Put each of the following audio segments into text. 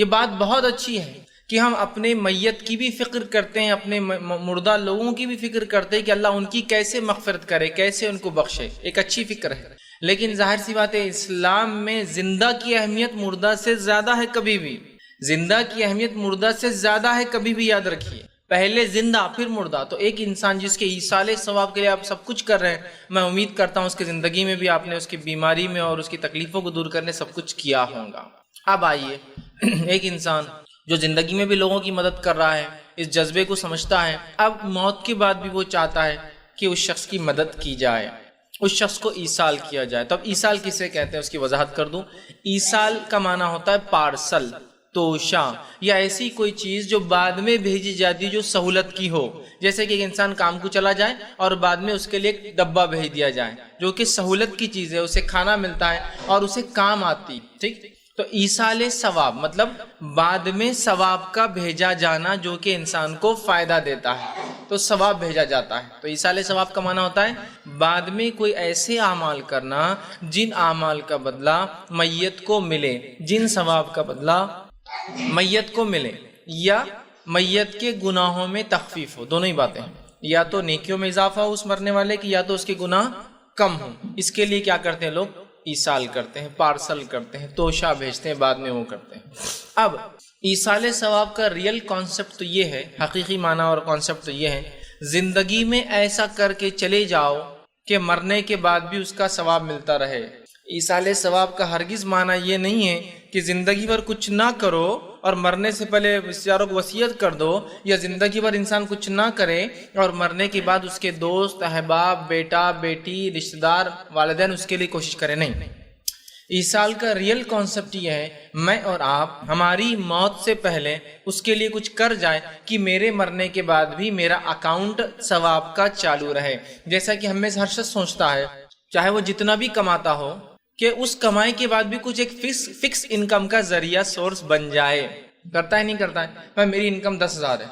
یہ بات بہت اچھی ہے کہ ہم اپنے میت کی بھی فکر کرتے ہیں، اپنے مردہ لوگوں کی بھی فکر کرتے ہیں کہ اللہ ان کی کیسے مغفرت کرے، کیسے ان کو بخشے، ایک اچھی فکر ہے۔ لیکن ظاہر سی بات ہے اسلام میں زندہ کی اہمیت مردہ سے زیادہ ہے، کبھی بھی زندہ کی اہمیت مردہ سے زیادہ ہے، کبھی بھی یاد رکھیے، پہلے زندہ پھر مردہ۔ تو ایک انسان جس کے ایصال ثواب کے لیے آپ سب کچھ کر رہے ہیں، میں امید کرتا ہوں اس کی زندگی میں بھی آپ نے اس کی بیماری میں اور اس کی تکلیفوں کو دور کرنے سب کچھ کیا ہوگا۔ اب آئیے، ایک انسان جو زندگی میں بھی لوگوں کی مدد کر رہا ہے، اس جذبے کو سمجھتا ہے، اب موت کے بعد بھی وہ چاہتا ہے کہ اس شخص کی مدد کی جائے، اس شخص کو ایصال کیا جائے۔ تو اب ایصال کسے کہتے ہیں اس کی وضاحت کر دوں۔ ایصال کا معنی ہوتا ہے پارسل، توشہ، یا ایسی کوئی چیز جو بعد میں بھیجی جاتی جو سہولت کی ہو، جیسے کہ ایک انسان کام کو چلا جائے اور بعد میں اس کے لیے ایک ڈبہ بھیج دیا جائے جو کہ سہولت کی چیز ہے، اسے کھانا ملتا ہے اور اسے کام آتی، ٹھیک۔ تو ایصال ثواب مطلب بعد میں ثواب کا بھیجا جانا جو کہ انسان کو فائدہ دیتا ہے، تو ثواب بھیجا جاتا ہے۔ تو ایصال ثواب کا معنی ہوتا ہے بعد میں کوئی ایسے اعمال کرنا جن اعمال کا بدلہ میت کو ملے، جن ثواب کا بدلہ میت کو ملے، یا میت کے گناہوں میں تخفیف ہو، دونوں ہی باتیں ہیں، یا تو نیکیوں میں اضافہ ہو اس مرنے والے کی، یا تو اس کے گناہ کم ہوں۔ اس کے لیے کیا کرتے ہیں لوگ؟ ایصال کرتے ہیں، پارسل کرتے ہیں، توشہ بھیجتے ہیں، بعد میں وہ کرتے ہیں۔ اب ایصال ثواب کا ریئل کانسیپٹ تو یہ ہے، حقیقی معنی اور کانسیپٹ تو یہ ہے، زندگی میں ایسا کر کے چلے جاؤ کہ مرنے کے بعد بھی اس کا ثواب ملتا رہے۔ ایصال ثواب کا ہرگز معنی یہ نہیں ہے کہ زندگی بھر کچھ نہ کرو اور مرنے سے پہلے رشتہ داروں کو وصیت کر دو، یا زندگی بھر انسان کچھ نہ کرے اور مرنے کے بعد اس کے دوست، احباب، بیٹا، بیٹی، رشتہ دار، والدین اس کے لیے کوشش کریں۔ نہیں، ایصال کا ریئل کانسیپٹ یہ ہے میں اور آپ ہماری موت سے پہلے اس کے لیے کچھ کر جائیں کہ میرے مرنے کے بعد بھی میرا اکاؤنٹ ثواب کا چالو رہے۔ جیسا کہ ہم میں سے ہر شخص سوچتا ہے، چاہے وہ جتنا بھی کماتا ہو، کہ اس کمائی کے بعد بھی کچھ ایک فکس انکم کا ذریعہ سورس بن جائے۔ کرتا ہے نہیں کرتا ہے؟ میری انکم 10,000 ہے،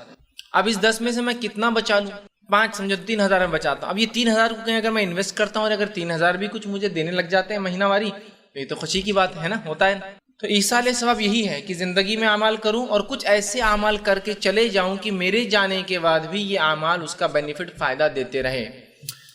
اب اس 10 میں سے میں کتنا بچا لوں؟ 5، سمجھو 3,000 میں بچاتا ہوں۔ اب یہ 3,000 کو کہیں اگر میں انویسٹ کرتا ہوں اور اگر 3,000 بھی کچھ مجھے دینے لگ جاتے ہیں مہینہ واری، تو یہ تو خوشی کی بات ہے نا، ہوتا ہے۔ تو ایصال ثواب یہی ہے کہ زندگی میں اعمال کروں اور کچھ ایسے اعمال کر کے چلے جاؤں کہ میرے جانے کے بعد بھی یہ اعمال اس کا بینیفٹ، فائدہ دیتے رہے۔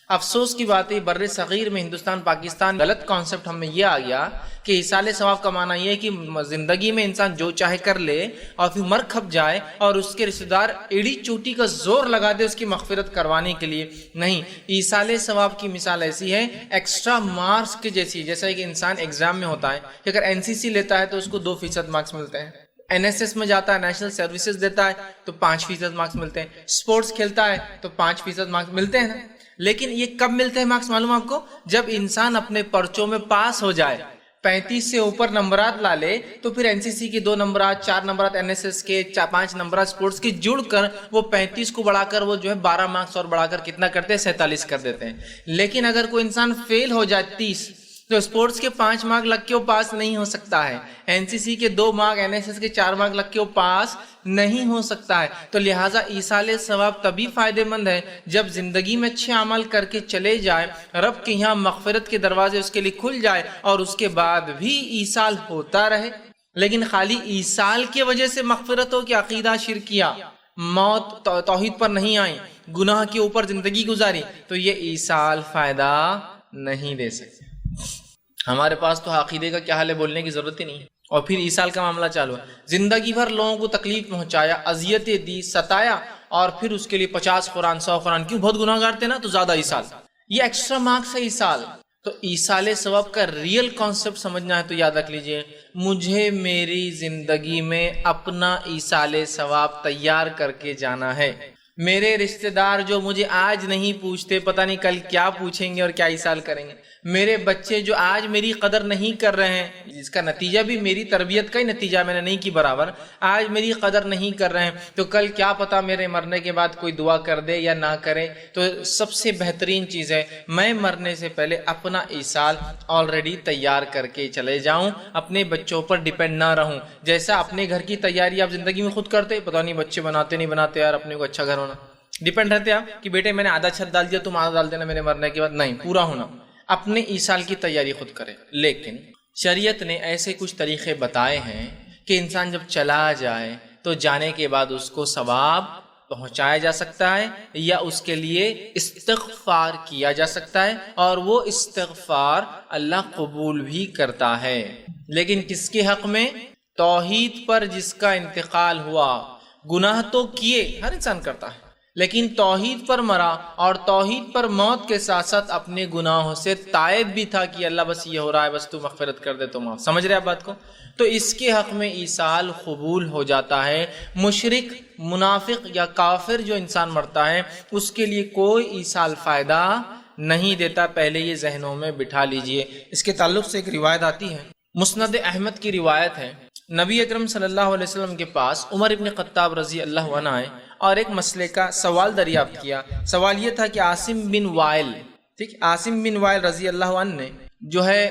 افسوس کی بات ہے بر صغیر میں، ہندوستان پاکستان، غلط کانسیپٹ ہم میں یہ آ گیا کہ ایصال ثواب کا معنی یہ ہے کہ زندگی میں انسان جو چاہے کر لے اور پھر مر کھپ جائے اور اس کے رشتہ دار ایڑی چوٹی کا زور لگا دے اس کی مغفرت کروانے کے لیے۔ نہیں، ایصال ثواب کی مثال ایسی ہے ایکسٹرا مارکس کے جیسی، جیسا کہ انسان ایگزام میں ہوتا ہے کہ اگر NCC لیتا ہے تو اس کو 2% مارکس ملتے ہیں، NSS میں جاتا ہے، نیشنل سروسز دیتا ہے تو 5% مارکس ملتے ہیں، اسپورٹس کھیلتا ہے تو 5% مارکس ملتے ہیں نا۔ لیکن یہ کب ملتے ہیں مارکس معلوم آپ کو؟ جب انسان اپنے پرچوں میں پاس ہو جائے، 35 سے اوپر نمبرات لا لے، تو پھر NCC کے 2 نمبرات، 4 نمبرات NSS کے، 5 نمبرات اسپورٹس کے جڑ کر وہ 35 کو بڑھا کر وہ جو ہے 12 مارکس اور بڑھا کر کتنا کرتے ہیں؟ 47 کر دیتے ہیں۔ لیکن اگر کوئی انسان فیل ہو جائے 30، تو اسپورٹس کے 5 مارک لگ کے وہ پاس نہیں ہو سکتا ہے، NCC کے 2 مارک، NSS کے 4 مارک لگ کے وہ پاس نہیں ہو سکتا ہے۔ تو لہٰذا ایصال ثواب تبھی فائدہ مند ہے جب زندگی میں اچھے عمل کر کے چلے جائے، رب کے یہاں مغفرت کے دروازے اس کے لیے کھل جائے اور اس کے بعد بھی ایصال ہوتا رہے۔ لیکن خالی ایصال کی وجہ سے مغفرت ہو کہ عقیدہ شرکیہ، موت توحید پر نہیں آئی، گناہ کے اوپر زندگی گزاری، تو یہ ایصال فائدہ نہیں دے سکتے۔ ہمارے پاس تو عقیدے کا کیا حال ہے بولنے کی ضرورت ہی نہیں ہے، اور پھر ایصال کا معاملہ چالو ہے۔ زندگی بھر لوگوں کو تکلیف پہنچایا، اذیتیں دی، ستایا، اور پھر اس کے لیے 50 قرآن، 100 قرآن، کیوں؟ بہت گناہ گار تھے نا تو زیادہ ایصال، یہ ایکسٹرا مارکس ہے ایصال۔ تو ایصال ثواب کا ریئل کانسیپٹ سمجھنا ہے تو یاد رکھ لیجئے، مجھے میری زندگی میں اپنا ایصال ثواب تیار کر کے جانا ہے۔ میرے رشتہ دار جو مجھے آج نہیں پوچھتے، پتہ نہیں کل کیا پوچھیں گے اور کیا ایصال کریں گے۔ میرے بچے جو آج میری قدر نہیں کر رہے ہیں، جس کا نتیجہ بھی میری تربیت کا ہی نتیجہ میں نے نہیں کی برابر، آج میری قدر نہیں کر رہے ہیں، تو کل کیا پتہ میرے مرنے کے بعد کوئی دعا کر دے یا نہ کرے۔ تو سب سے بہترین چیز ہے میں مرنے سے پہلے اپنا ایصال آلریڈی تیار کر کے چلے جاؤں، اپنے بچوں پر ڈیپینڈ نہ رہوں۔ جیسا اپنے گھر کی تیاری آپ زندگی میں خود کرتے، پتہ نہیں بچے بناتے نہیں بناتے، یار اپنے کو اچھا گھر ہونا، ڈیپینڈ رہتے آپ کہ بیٹے میں نے آدھا چھت ڈال دیا، تم آدھا ڈال دینا میرے مرنے کے بعد، نہیں، پورا ہونا۔ اپنے ایصال کی تیاری خود کرے۔ لیکن شریعت نے ایسے کچھ طریقے بتائے ہیں کہ انسان جب چلا جائے تو جانے کے بعد اس کو ثواب پہنچایا جا سکتا ہے یا اس کے لیے استغفار کیا جا سکتا ہے، اور وہ استغفار اللہ قبول بھی کرتا ہے۔ لیکن کس کے حق میں؟ توحید پر جس کا انتقال ہوا۔ گناہ تو کیے، ہر انسان کرتا ہے، لیکن توحید پر مرا اور توحید پر موت کے ساتھ ساتھ اپنے گناہوں سے تائب بھی تھا کہ اللہ بس یہ ہو رہا ہے، بس تو مغفرت کر دے تو معاف۔ سمجھ رہے آپ بات کو؟ تو اس کے حق میں ایصال قبول ہو جاتا ہے۔ مشرک، منافق یا کافر جو انسان مرتا ہے اس کے لیے کوئی ایصال فائدہ نہیں دیتا، پہلے یہ ذہنوں میں بٹھا لیجئے۔ اس کے تعلق سے ایک روایت آتی ہے، مسند احمد کی روایت ہے، نبی اکرم صلی اللہ علیہ وسلم کے پاس عمر ابن خطاب رضی اللہ عنہ آئے اور ایک مسئلے کا سوال دریافت کیا۔ سوال یہ تھا کہ عاصم بن وائل، عاصم بن وائل رضی اللہ عنہ نے جو ہے،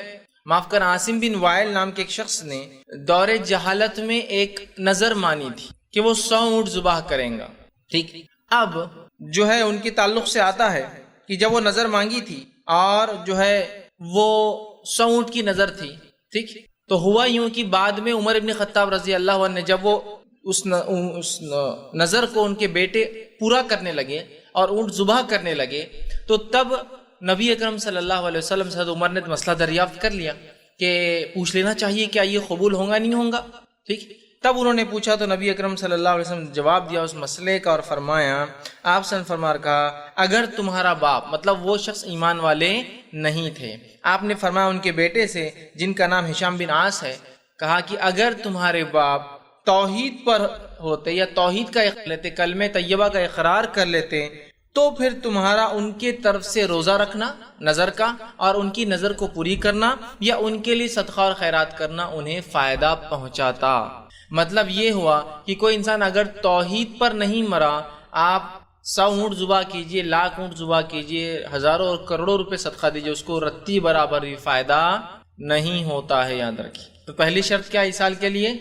عاصم بن وائل نام کے ایک شخص نے دور جہالت میں ایک نظر مانی تھی کہ وہ 100 اونٹ ذبح کریں گا۔ ٹھیک، اب جو ہے ان کے تعلق سے آتا ہے کہ جب وہ نظر مانگی تھی اور جو ہے وہ 100 اونٹ کی نظر تھی، ٹھیک، تو ہوا یوں کہ بعد میں عمر ابن خطاب رضی اللہ عنہ نے جب وہ اس نظر کو ان کے بیٹے پورا کرنے لگے اور اونٹ ذبح کرنے لگے، تو تب نبی اکرم صلی اللہ علیہ وسلم سے عمر نے مسئلہ دریافت کر لیا کہ پوچھ لینا چاہیے کیا یہ قبول ہوگا نہیں ہوگا۔ ٹھیک، تب انہوں نے پوچھا تو نبی اکرم صلی اللہ علیہ وسلم نے جواب دیا اس مسئلے کا اور فرمایا، آپ سے فرما کہا اگر تمہارا باپ، مطلب وہ شخص ایمان والے نہیں تھے، آپ نے فرمایا ان کے بیٹے سے جن کا نام ہشام بن عاص ہے، کہا کہ اگر تمہارے باپ توحید پر ہوتے یا توحید کا لیتے، کلمہ طیبہ کا اقرار کر لیتے، تو پھر تمہارا ان کے طرف سے روزہ رکھنا نظر کا اور ان کی نظر کو پوری کرنا یا ان کے لیے صدقہ اور خیرات کرنا انہیں فائدہ پہنچاتا۔ مطلب یہ ہوا کہ کوئی انسان اگر توحید پر نہیں مرا، آپ 100 اونٹ ذبح کیجئے، 1,00,000 اونٹ ذبح کیجئے، ہزاروں اور کروڑوں روپے صدقہ دیجئے، اس کو رتی برابر بھی فائدہ نہیں ہوتا ہے، یاد رکھیے۔ تو پہلی شرط کیا ایصال کے لیے؟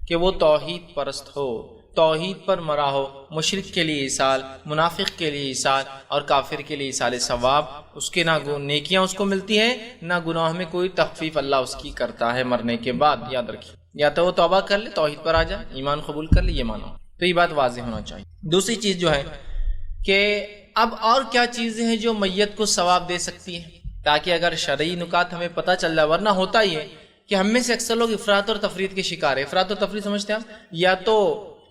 کہ وہ توحید پرست ہو، توحید پر مرا ہو۔ مشرک کے لیے ایصال، منافق کے لیے ایصال اور کافر کے لیے ایصال ثواب، اس کے نہ نیکیاں اس کو ملتی ہیں، نہ گناہ میں کوئی تخفیف اللہ اس کی کرتا ہے مرنے کے بعد، یاد رکھیے۔ یا تو وہ توبہ کر لے، توحید پر آ جائے، ایمان قبول کر لے، یہ مانو، تو یہ بات واضح ہونا چاہیے۔ دوسری چیز جو ہے کہ اب اور کیا چیزیں ہیں جو میت کو ثواب دے سکتی ہیں، تاکہ اگر شرعی نکات ہمیں پتہ چل جائے، ورنہ ہوتا ہی ہے کہ ہم میں سے اکثر لوگ افراط اور تفریط کے شکار ہیں۔ افراط اور تفریط سمجھتے ہیں آپ، یا تو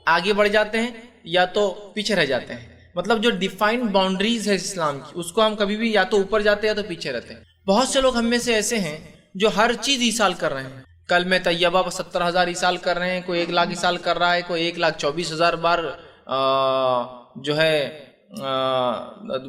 آگے بڑھ جاتے ہیں یا تو پیچھے رہ جاتے ہیں، مطلب جو ڈیفائنڈ باؤنڈریز ہے اسلام کی، اس کو ہم کبھی بھی یا تو اوپر جاتے ہیں یا تو پیچھے رہتے ہیں۔ بہت سے لوگ ہم میں سے ایسے ہیں جو ہر چیز ایصال کر رہے ہیں، کلمہ طیبہ پر 70,000 ایصال کر رہے ہیں، کوئی 1,00,000 ایصال کر رہا ہے، کوئی 1,24,000 بار جو ہے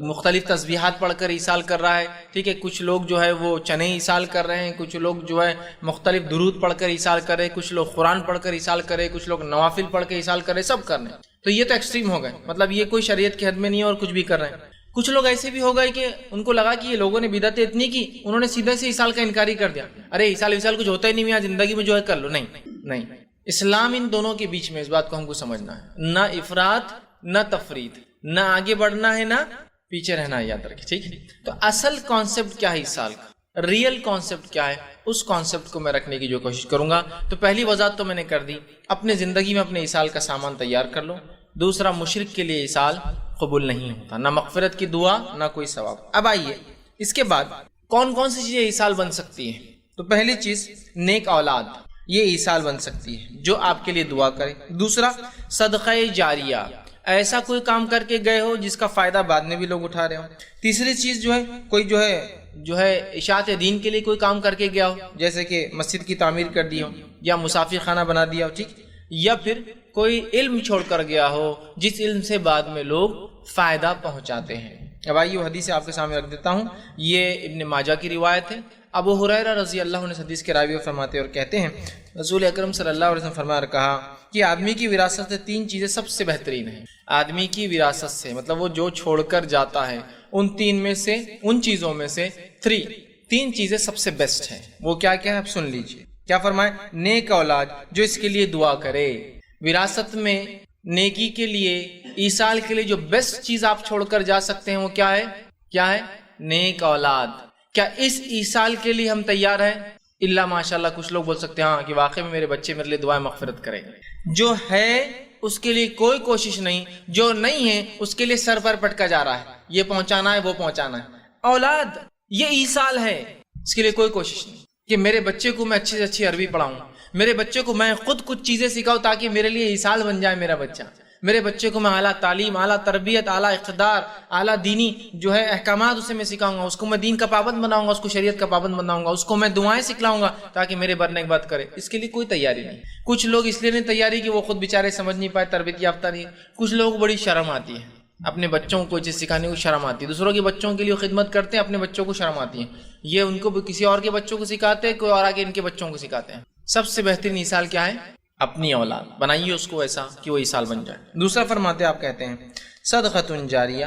مختلف تسبیحات پڑھ کر ایصال کر رہا ہے، ٹھیک ہے۔ کچھ لوگ جو ہے وہ چنے ایصال کر رہے ہیں، کچھ لوگ جو ہے مختلف درود پڑھ کر ایصال کر رہے ہیں، کچھ لوگ قرآن پڑھ کر ایصال کر رہے ہیں، کچھ لوگ نوافل پڑھ کے ایصال کر رہے ہیں، سب کر رہے ہیں۔ تو یہ تو ایکسٹریم ہو گئے، مطلب یہ کوئی شریعت کے حد میں نہیں ہے اور کچھ بھی کر رہے ہیں۔ کچھ لوگ ایسے بھی ہو گئے کہ ان کو لگا کہ یہ لوگوں نے بدعتیں اتنی کی، انہوں نے سیدھے سے ایصال کا انکار ہی کر دیا، ارے ایصال کچھ ہوتا ہی نہیں، میاں زندگی میں جو ہے کر لو۔ نہیں، اسلام ان دونوں کے بیچ میں، اس بات کو ہم کو سمجھنا ہے، نہ افراط نہ تفریط، نہ آگے بڑھنا ہے نہ پیچھے رہنا ہے، یاد رکھیں، ٹھیک ہے۔ تو اصل کانسیپٹ کیا ہے ایصال کا، ریئل کانسیپٹ کیا ہے، اس کانسیپٹ کو میں رکھنے کی جو کوشش کروں گا۔ تو پہلی وضاحت تو میں نے کر دی، اپنے زندگی میں اپنے ایصال کا سامان تیار کر لو۔ دوسرا، مشرک کے لیے ایصال قبول نہیں ہوتا، نہ مغفرت کی دعا نہ کوئی ثواب۔ اب آئیے اس کے بعد کون کون سی چیزیں ایصال بن سکتی ہیں۔ تو پہلی چیز نیک اولاد، یہ ایصال بن سکتی ہے جو آپ کے لیے دعا کرے۔ دوسرا، صدقہ جاریہ، ایسا کوئی کام کر کے گئے ہو جس کا فائدہ بعد میں بھی لوگ اٹھا رہے ہو۔ تیسری چیز جو ہے، کوئی جو ہے اشاعت دین کے لیے کوئی کام کر کے گیا ہو، جیسے کہ مسجد کی تعمیر کر دی ہو یا مسافر خانہ بنا دیا ہو، ٹھیک، یا پھر کوئی علم چھوڑ کر گیا ہو جس علم سے بعد میں لوگ فائدہ پہنچاتے ہیں۔ اب آئیے وہ حدیث آپ کے سامنے رکھ دیتا ہوں، یہ ابن ماجہ کی روایت ہے۔ ابو ہریرہ رضی اللہ عنہ حدیث کے راوی فرماتے اور کہتے ہیں رسول اکرم صلی اللہ علیہ وسلم فرمایا کہا کہ آدمی کی وراثت سے 3 چیزیں سب سے بہترین ہیں۔ آدمی کی وراثت سے مطلب وہ جو چھوڑ کر جاتا ہے، ان چیزوں میں سے 3 چیزیں سب سے بیسٹ ہیں۔ وہ کیا ہے آپ سن لیجئے، کیا فرمائے؟ نیک اولاد جو اس کے لیے دعا کرے۔ وراثت میں نیکی کے لیے، ایصال کے لیے جو بیسٹ چیز آپ چھوڑ کر جا سکتے ہیں وہ کیا ہے؟ نیک اولاد۔ کیا اس ایصال کے لیے ہم تیار ہیں؟ اللہ ماشاءاللہ کچھ لوگ بول سکتے ہیں ہاں کہ واقعی میں میرے بچے میرے لیے دعائیں مغفرت کریں گے. جو ہے اس کے لیے کوئی کوشش نہیں، جو نہیں ہے اس کے لیے سر پر پٹکا جا رہا ہے، یہ پہنچانا ہے وہ پہنچانا ہے. اولاد یہ ایصال ہے، اس کے لیے کوئی کوشش نہیں کہ میرے بچے کو میں اچھی سے اچھی عربی پڑھاؤں، میرے بچے کو میں خود کچھ چیزیں سکھاؤں تاکہ میرے لیے ایصال بن جائے میرا بچہ، میرے بچے کو میں اعلیٰ تعلیم، اعلیٰ تربیت، اعلیٰ اقتدار، اعلیٰ دینی جو ہے احکامات اسے میں سکھاؤں گا، اس کو میں دین کا پابند بناؤں گا، اس کو شریعت کا پابند بناؤں گا، اس کو میں دعائیں سکھلاؤں گا تاکہ میرے برنے کی بات کرے. اس کے لیے کوئی تیاری نہیں. کچھ لوگ اس لیے نہیں تیاری کہ وہ خود بیچارے سمجھ نہیں پائے، تربیت یافتہ نہیں. کچھ لوگوں کو بڑی شرم آتی ہے اپنے بچوں کو کوئی چیز سکھانے کو، شرم آتی ہے. دوسروں کے بچوں کے لیے خدمت کرتے ہیں، اپنے بچوں کو شرم آتی ہے. یہ ان کو کسی اور کے بچوں کو سکھاتے ہیں، کوئی اور آگے ان کے بچوں کو سکھاتے ہیں. سب سے بہترین مثال کیا ہے؟ اپنی اولاد بنائیے اس کو ایسا کہ وہ ایصال بن جائے. دوسرا فرماتے آپ کہتے ہیں صدقۃ جاریہ،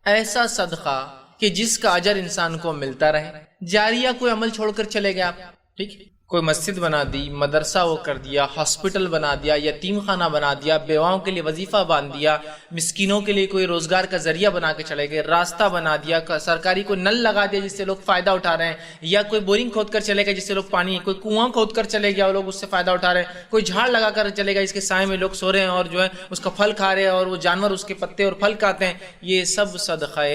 ایسا صدقہ کہ جس کا اجر انسان کو ملتا رہے. جاریہ کوئی عمل چھوڑ کر چلے گئے آپ، ٹھیک، کوئی مسجد بنا دی، مدرسہ وہ کر دیا، ہاسپٹل بنا دیا، یتیم خانہ بنا دیا، بیواؤں کے لیے وظیفہ باندھ دیا، مسکینوں کے لیے کوئی روزگار کا ذریعہ بنا کے چلے گئے، راستہ بنا دیا، سرکاری کوئی نل لگا دیا جس سے لوگ فائدہ اٹھا رہے ہیں، یا کوئی بورنگ کھود کر چلے گئے جس سے لوگ پانی، کوئی کنواں کھود کر چلے گیا اور لوگ اس سے فائدہ اٹھا رہے ہیں، کوئی جھاڑ لگا کر چلے گا جس کے سائے میں لوگ سو رہے ہیں اور جو ہے اس کا پھل کھا رہے ہیں اور وہ جانور اس کے پتے اور پھل کھاتے ہیں. یہ سب صدقہ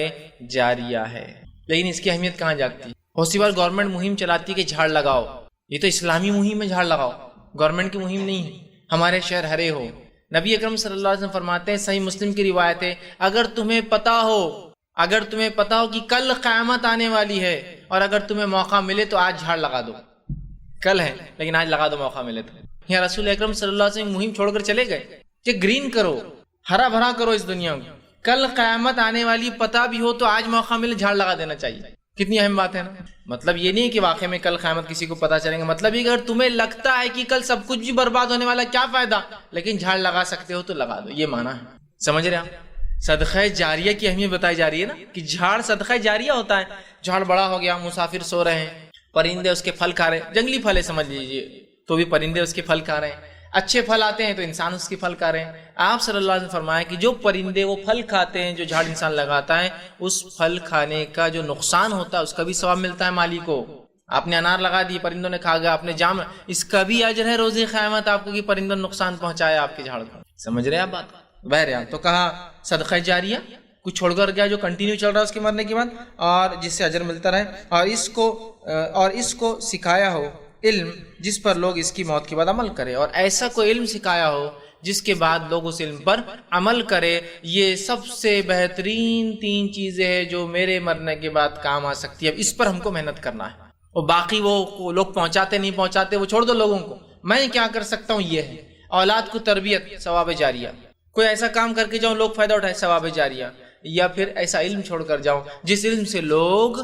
جاریہ ہے. لیکن اس کی اہمیت کہاں جاتی ہے؟ بہت سی بار گورنمنٹ مہم چلاتی ہے کہ جھاڑ لگاؤ، یہ تو اسلامی مہم ہے، جھاڑ لگاؤ، گورنمنٹ کی مہم نہیں ہے. ہمارے شہر ہرے ہو. نبی اکرم صلی اللہ علیہ وسلم فرماتے ہیں، صحیح مسلم کی روایت ہے، اگر تمہیں پتا ہو کہ کل قیامت آنے والی ہے اور اگر تمہیں موقع ملے تو آج جھاڑ لگا دو. کل ہے لیکن آج لگا دو، موقع ملے تو. یا رسول اکرم صلی اللہ علیہ وسلم مہم چھوڑ کر چلے گئے کہ گرین کرو، ہرا بھرا کرو اس دنیا کو. کل قیامت آنے والی پتہ بھی ہو تو آج موقع ملے جھاڑ لگا دینا چاہیے. کتنی اہم بات ہے نا. مطلب یہ نہیں کہ واقعے میں کل قیامت کسی کو پتہ چلیں گے، مطلب یہ کہ اگر تمہیں لگتا ہے کہ کل سب کچھ بھی برباد ہونے والا، کیا فائدہ، لیکن جھاڑ لگا سکتے ہو تو لگا دو. یہ معنی ہے. سمجھ رہے آپ؟ صدقہ جاریہ کی اہمیت بتائی جا رہی ہے نا کہ جھاڑ صدقہ جاریہ ہوتا ہے. جھاڑ بڑا ہو گیا، مسافر سو رہے ہیں، پرندے اس کے پھل کھا رہے ہیں، جنگلی پھل ہے سمجھ لیجیے تو بھی پرندے اس کے پھل کھا رہے ہیں. اچھے پھل آتے ہیں تو انسان اس کے پھل کھا رہے ہیں. آپ صلی اللہ علیہ وسلم فرمایا کہ جو پرندے وہ پھل کھاتے ہیں جو جھاڑ انسان لگاتا ہے، اس پھل کھانے کا جو نقصان ہوتا ہے اس کا بھی ثواب ملتا ہے مالی کو. آپ نے انار لگا دی، پرندوں نے کھا گیا، آپ نے جام، اس کا بھی اجر ہے روز قیامت آپ کو کہ پرندوں نے نقصان پہنچایا آپ کے جھاڑ کو. سمجھ رہے ہیں آپ بات؟ بہرحال تو کہا صدقہ جاریہ کچھ چھوڑ کر گیا جو کنٹینیو چل رہا ہے اس کے مرنے کے بعد، اور جس سے اجر ملتا رہے، اور اس کو سکھایا ہو علم جس پر لوگ اس کی موت کے بعد عمل کرے. اور ایسا کوئی علم سکھایا ہو جس کے بعد لوگ اس علم پر عمل کرے. یہ سب سے بہترین 3 چیزیں ہیں جو میرے مرنے کے بعد کام آ سکتی ہے. اب اس پر ہم کو محنت کرنا ہے. اور باقی وہ لوگ پہنچاتے نہیں پہنچاتے وہ چھوڑ دو لوگوں کو. میں کیا کر سکتا ہوں یہ ہے اولاد کو تربیت، ثواب جاریہ. کوئی ایسا کام کر کے جاؤں لوگ فائدہ اٹھائے، ثواب جاریہ. یا پھر ایسا علم چھوڑ کر جاؤں جس علم سے لوگ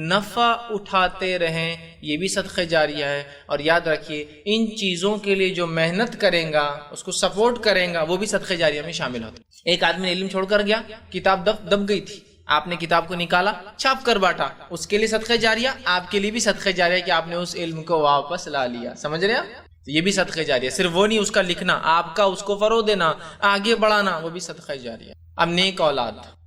نفع اٹھاتے رہیں، یہ بھی صدقہ جاریہ ہے. اور یاد رکھیے ان چیزوں کے لیے جو محنت کریں گا، اس کو سپورٹ کریں گا، وہ بھی صدقہ جاریہ میں شامل ہوتا ہے. ایک آدمی علم چھوڑ کر گیا، کتاب دب گئی تھی، آپ نے کتاب کو نکالا، چھاپ کر بانٹا، اس کے لیے صدقہ جاریہ. آپ کے لیے بھی صدقہ جاریہ کہ آپ نے اس علم کو واپس لا لیا. سمجھ رہے ہیں؟ یہ بھی صدقہ جاریہ. صرف وہ نہیں اس کا لکھنا، آپ کا اس کو فروغ دینا، آگے بڑھانا، وہ بھی صدقہ جاریہ. اب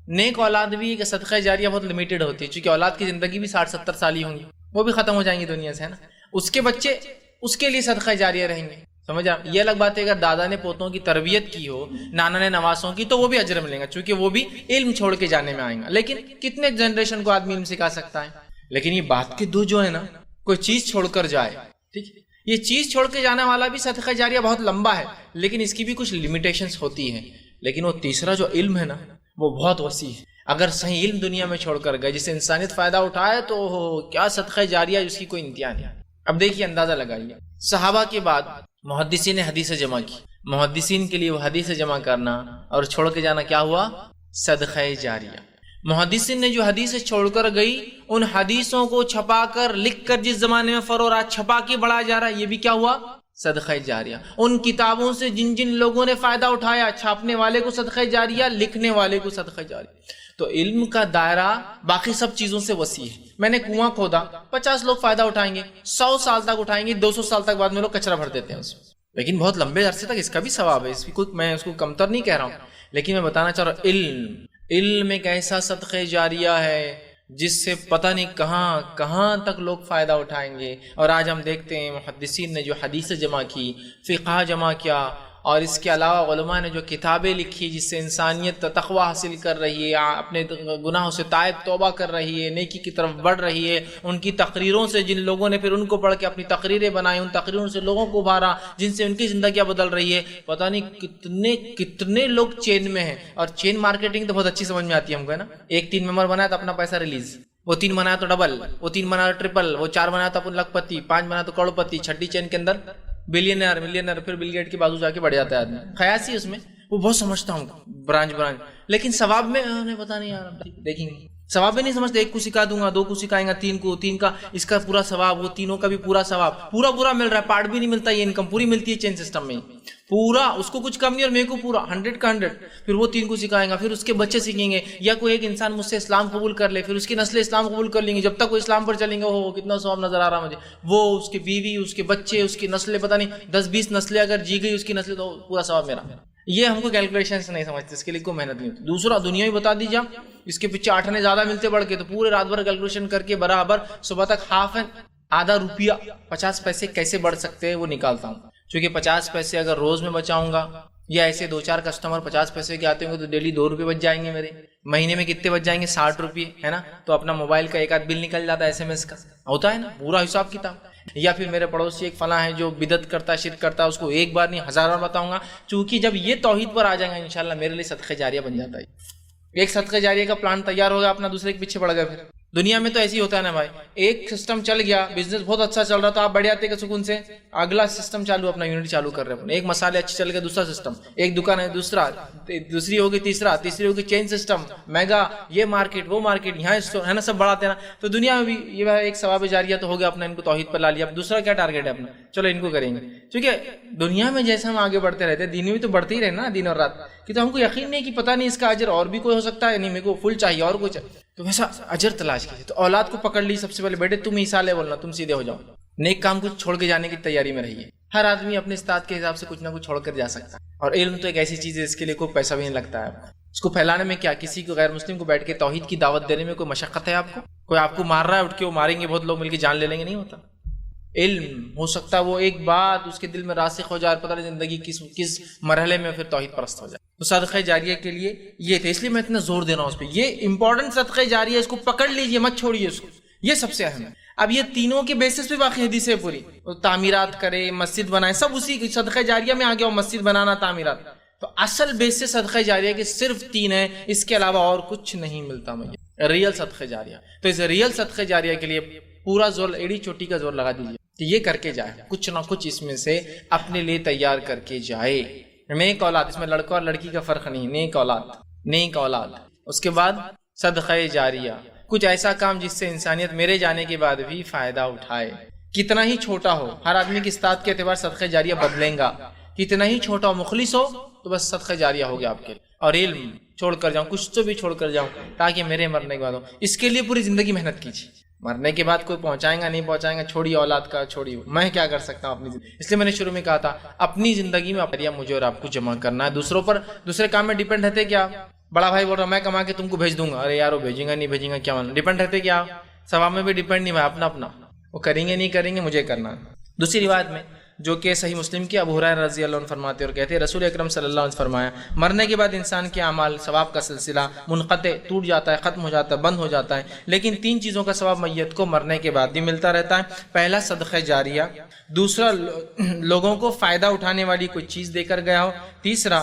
نیک اولاد بھی ایک صدقہ جاریہ بہت لمیٹڈ ہوتی ہے، چونکہ اولاد کی زندگی بھی 60-70 سال ہی ہوں گی، وہ بھی ختم ہو جائیں گی دنیا سے، ہے نا. اس کے بچے اس کے لیے صدقہ جاریہ رہیں گے. سمجھ آپ؟ یہ الگ بات ہے اگر دادا نے پوتوں کی تربیت کی ہو، نانا نے نواسوں کی، تو وہ بھی اجر ملیں گا چونکہ وہ بھی علم چھوڑ کے جانے میں آئیں گا. لیکن کتنے جنریشن کو آدمی علم سکھا سکتا ہے؟ لیکن یہ بات کے دو جو ہے نا، کوئی چیز چھوڑ کر جائے، ٹھیک ہے، یہ چیز چھوڑ کے جانے والا بھی صدقہ جاریہ بہت لمبا ہے، لیکن اس کی بھی کچھ لمیٹیشنز ہوتی ہیں. لیکن وہ تیسرا جو علم ہے نا، وہ بہت وسیع ہے. اگر صحیح علم دنیا میں چھوڑ کر گئے جس سے انسانیت فائدہ اٹھائے تو کیا صدقہ جاریہ، اس کی کوئی انتہا نہیں. اب دیکھیے، اندازہ لگائیے، صحابہ کے بعد محدثین نے حدیث جمع کی. محدثین کے لیے وہ حدیث جمع کرنا اور چھوڑ کے جانا کیا ہوا؟ صدقہ جاریہ. محدثین نے جو حدیثیں چھوڑ کر گئی، ان حدیثوں کو چھپا کر لکھ کر جس زمانے میں فروغ رہا، چھپا کے بڑھایا جا رہا ہے، یہ بھی کیا ہوا؟ صدقہ جاریہ. ان کتابوں سے جن لوگوں نے فائدہ اٹھایا، چھاپنے والے کو صدقہ جاریہ، لکھنے والے کو صدقہ جاریہ. تو علم کا دائرہ باقی سب چیزوں سے وسیع ہے. میں نے کنواں کھودا، 50 لوگ فائدہ اٹھائیں گے، 100 سال تک اٹھائیں گے، 200 سال تک بعد میں لوگ کچرا بھر دیتے ہیں اس میں، لیکن بہت لمبے عرصے تک اس کا بھی ثواب ہے. میں اس کو کمتر نہیں کہہ رہا ہوں، لیکن میں بتانا چاہ رہا ہوں علم ایک ایسا صدقہ جاریہ ہے جس سے پتہ نہیں کہاں کہاں تک لوگ فائدہ اٹھائیں گے۔ اور آج ہم دیکھتے ہیں محدثین نے جو حدیث جمع کی، فقہ جمع کیا، اور اس کے علاوہ علماء نے جو کتابیں لکھی جس سے انسانیت تقوی حاصل کر رہی ہے، اپنے گناہوں سے تائب توبہ کر رہی ہے، نیکی کی طرف بڑھ رہی ہے، ان کی تقریروں سے جن لوگوں نے پھر ان کو پڑھ کے اپنی تقریریں بنائی، ان تقریروں سے لوگوں کو ابھارا جن سے ان کی زندگیاں بدل رہی ہے، پتہ نہیں کتنے لوگ چین میں ہیں۔ اور چین مارکیٹنگ تو بہت اچھی سمجھ میں آتی ہے ہم کو، ہے نا۔ ایک 3 ممبر بنایا تو اپنا پیسہ ریلیز، وہ 3 بنایا تو ڈبل، وہ 3 بنایا تو ٹرپل، وہ 4 بنایا تو اپن لاکھ پتی، 5 بنایا تو کروڑ پتی، چھٹی چین کے اندر بلینئر ملینئر، پھر بل گیٹ کے بازو جا کے بڑھ جاتا ہے آدمی۔ خیاسی اس میں وہ بہت سمجھتا ہوں برانچ، لیکن ثواب میں انہیں پتا نہیں یار، دیکھیں گے ثواب میں نہیں سمجھتے۔ 1 کو سکھا دوں گا، 2 کو سکھائیں گا، 3 کو، 3 کا اس کا پورا ثواب، وہ تینوں کا بھی پورا ثواب، پورا مل رہا ہے، پارٹ بھی نہیں ملتا، یہ انکم پوری ملتی ہے چین سسٹم میں پورا، اس کو کچھ کم نہیں اور میرے کو پورا 100 کا 100۔ پھر وہ 3 کو سکھائیں گا، پھر اس کے بچے سیکھیں گے، یا کوئی ایک انسان مجھ سے اسلام قبول کر لے، پھر اس کی نسلیں اسلام قبول کر لیں گے، جب تک وہ اسلام پر چلیں گے وہ کتنا ثواب نظر آ رہا مجھے، وہ اس کی بیوی، اس کے بچے، اس کی نسلیں، پتہ نہیں 10-20 نسلیں اگر جی گئی اس کی نسلیں تو پورا ثواب میرا۔ یہ ہم کو کیلکولیشن سے نہیں سمجھتے، اس کے لیے کوئی محنت نہیں ہوتی۔ دوسرا دنیا ہی بتا دیجیے، اس کے پیچھے 8 آنے زیادہ ملتے بڑھ کے، تو پورے رات بھر کیلکولیشن کر کے برابر صبح تک آدھا روپیہ 50 پیسے کیسے بڑھ سکتے ہیں وہ نکالتا ہوں، چونکہ 50 پیسے اگر روز میں بچاؤں گا، یا ایسے 2-4 کسٹمر 50 پیسے کے آتے ہوں گے تو ڈیلی 2 روپے بچ جائیں گے میرے، مہینے میں کتنے بچ جائیں گے؟ 60 روپے، ہے نا۔ تو اپنا موبائل کا 1 آدھ بل نکل جاتا ہے SMS کا، ہوتا ہے نا پورا حساب کتاب۔ یا پھر میرے پڑوسی ایک فلاں ہے جو بدعت کرتا ہے، شرک کرتا ہے، اس کو 1 بار نہیں 1000 بار بتاؤں گا، چونکہ جب یہ توحید پر آ جائیں گا انشاءاللہ میرے لیے صدقہ جاریہ بن جاتا ہے۔ ایک صدقہ جاریہ کا پلان تیار ہوگا، اپنا دوسرے کے پیچھے پڑ گئے۔ پھر دنیا میں تو ایسے ہی ہوتا ہے نا بھائی، ایک سسٹم چل گیا، بزنس بہت اچھا چل رہا، تو آپ بڑھ جاتے کہ سکون سے اگلا سسٹم چالو، اپنا یونٹ چالو کر رہے ہیں۔ ایک مسالے اچھے چل گئے، دوسرا سسٹم، ایک دکان ہے دوسرا، دوسری ہوگی تیسرا، تیسری ہوگی چین سسٹم، میگا، یہ مارکیٹ وہ مارکیٹ، یہاں اسٹور، ہے نا، سب بڑھاتے ہیں نا۔ تو دنیا میں بھی یہ ایک ثواب جاریہ تو ہو گیا، اپنا ان کو توحید پر لا لیا۔ اب دوسرا کیا ٹارگیٹ ہے اپنا؟ چلو ان کو کریں گے، کیونکہ دنیا میں جیسے ہم آگے بڑھتے رہتے ہیں، دین میں تو بڑھتے ہی رہے نا دن اور رات، کہ تو ہم کو یقین نہیں کہ پتہ نہیں اس کا اجر اور بھی کوئی ہو سکتا ہے، نہیں میرے کو فل چاہیے اور کچھ، تو ویسا اجر تلاش کیجیے۔ تو اولاد کو پکڑ لی سب سے پہلے، بیٹے تم عیسیٰ بولنا، تم سیدھے ہو جاؤ، نیک کام کو چھوڑ کے جانے کی تیاری میں رہیے۔ ہر آدمی اپنے استاد کے حساب سے کچھ نہ کچھ چھوڑ کر جا سکتا ہے، اور علم تو ایک ایسی چیز ہے اس کے لیے کوئی پیسہ بھی نہیں لگتا ہے آپ کو۔ اس کو پھیلانے میں کیا، کسی کو غیر مسلم کو بیٹھ کے توحید کی دعوت دینے میں کوئی مشقت ہے آپ کو؟ کوئی آپ کو مار رہا ہے اٹھ کے وہ ماریں گے، بہت لوگ مل کے جان لے لیں گے، نہیں ہوتا۔ علم ہو سکتا ہے وہ ایک بات اس کے دل میں راسخ ہو جائے، پتہ نہیں زندگی کس مرحلے میں پھر توحید پرست ہو جائے۔ تو صدقہ جاریہ کے لیے یہ تھے، اس لیے میں اتنا زور دے رہا ہوں اس پہ، یہ امپورٹنٹ صدقہ جاریہ، اس کو پکڑ لیجئے، مت چھوڑیے اس کو، یہ سب سے اہم ہے۔ اب یہ تینوں کے بیسس پہ باقی حدیث ہے پوری، تعمیرات کرے، مسجد بنائے، سب اسی صدقہ جاریہ میں آ گیا، مسجد بنانا، تعمیرات۔ تو اصل بیسس صدقہ جاریہ کے صرف 3 ہیں، اس کے علاوہ اور کچھ نہیں ملتا مجھے، ریئل صدقہ جاریہ۔ تو اس ریئل صدقہ جاریہ کے لیے پورا زور، ایڑی چوٹی کا زور لگا دیجیے کہ یہ کر کے جائے، کچھ نہ کچھ اس میں سے اپنے لیے تیار کر کے جائے۔ نیک اولاد، اس میں لڑکا اور لڑکی کا فرق نہیں، نیک اولاد۔ اس کے بعد صدقہ جاریہ، کچھ ایسا کام جس سے انسانیت میرے جانے کے بعد بھی فائدہ اٹھائے، کتنا ہی چھوٹا ہو۔ ہر آدمی کی استاد کے اعتبار صدقہ جاریہ بدلیں گا، کتنا ہی چھوٹا ہو، مخلص ہو تو بس صدقہ جاریہ ہو گیا آپ کے لیے۔ اور علم چھوڑ کر جاؤں، کچھ تو بھی چھوڑ کر جاؤں تاکہ میرے مرنے کے بعد ہو، اس کے لیے پوری زندگی محنت کیجیے۔ مرنے کے بعد کوئی پہنچائیں گا نہیں پہنچائیں گا، چھوڑیے اولاد کا، چھوڑیے میں کیا کر سکتا ہوں اپنی زندگی۔ اس لیے میں نے شروع میں کہا تھا اپنی زندگی میں مجھے اور آپ کو جمع کرنا ہے، دوسروں پر دوسرے کام میں ڈیپینڈ رہتے کیا؟ بڑا بھائی بول رہا میں کما کے تم کو بھیج دوں گا، ارے یار وہ بھیجیں گا نہیں بھیجیں گا، کیا ماننا، ڈیپینڈ رہتے کیا؟ ثواب میں بھی ڈیپینڈ نہیں، میں اپنا وہ کریں گے نہیں کریں گے، مجھے کرنا ہے۔ دوسری روایت میں جو کہ صحیح مسلم کی، ابو ہریرہ رضی اللہ عنہ فرماتے اور کہتے ہیں رسول اکرم صلی اللہ علیہ وسلم فرمایا، مرنے کے بعد انسان کے اعمال ثواب کا سلسلہ منقطع، ٹوٹ جاتا ہے، ختم ہو جاتا ہے، بند ہو جاتا ہے، لیکن 3 چیزوں کا ثواب میت کو مرنے کے بعد بھی ملتا رہتا ہے۔ پہلا صدقہ جاریہ، دوسرا لوگوں کو فائدہ اٹھانے والی کوئی چیز دے کر گیا ہو، تیسرا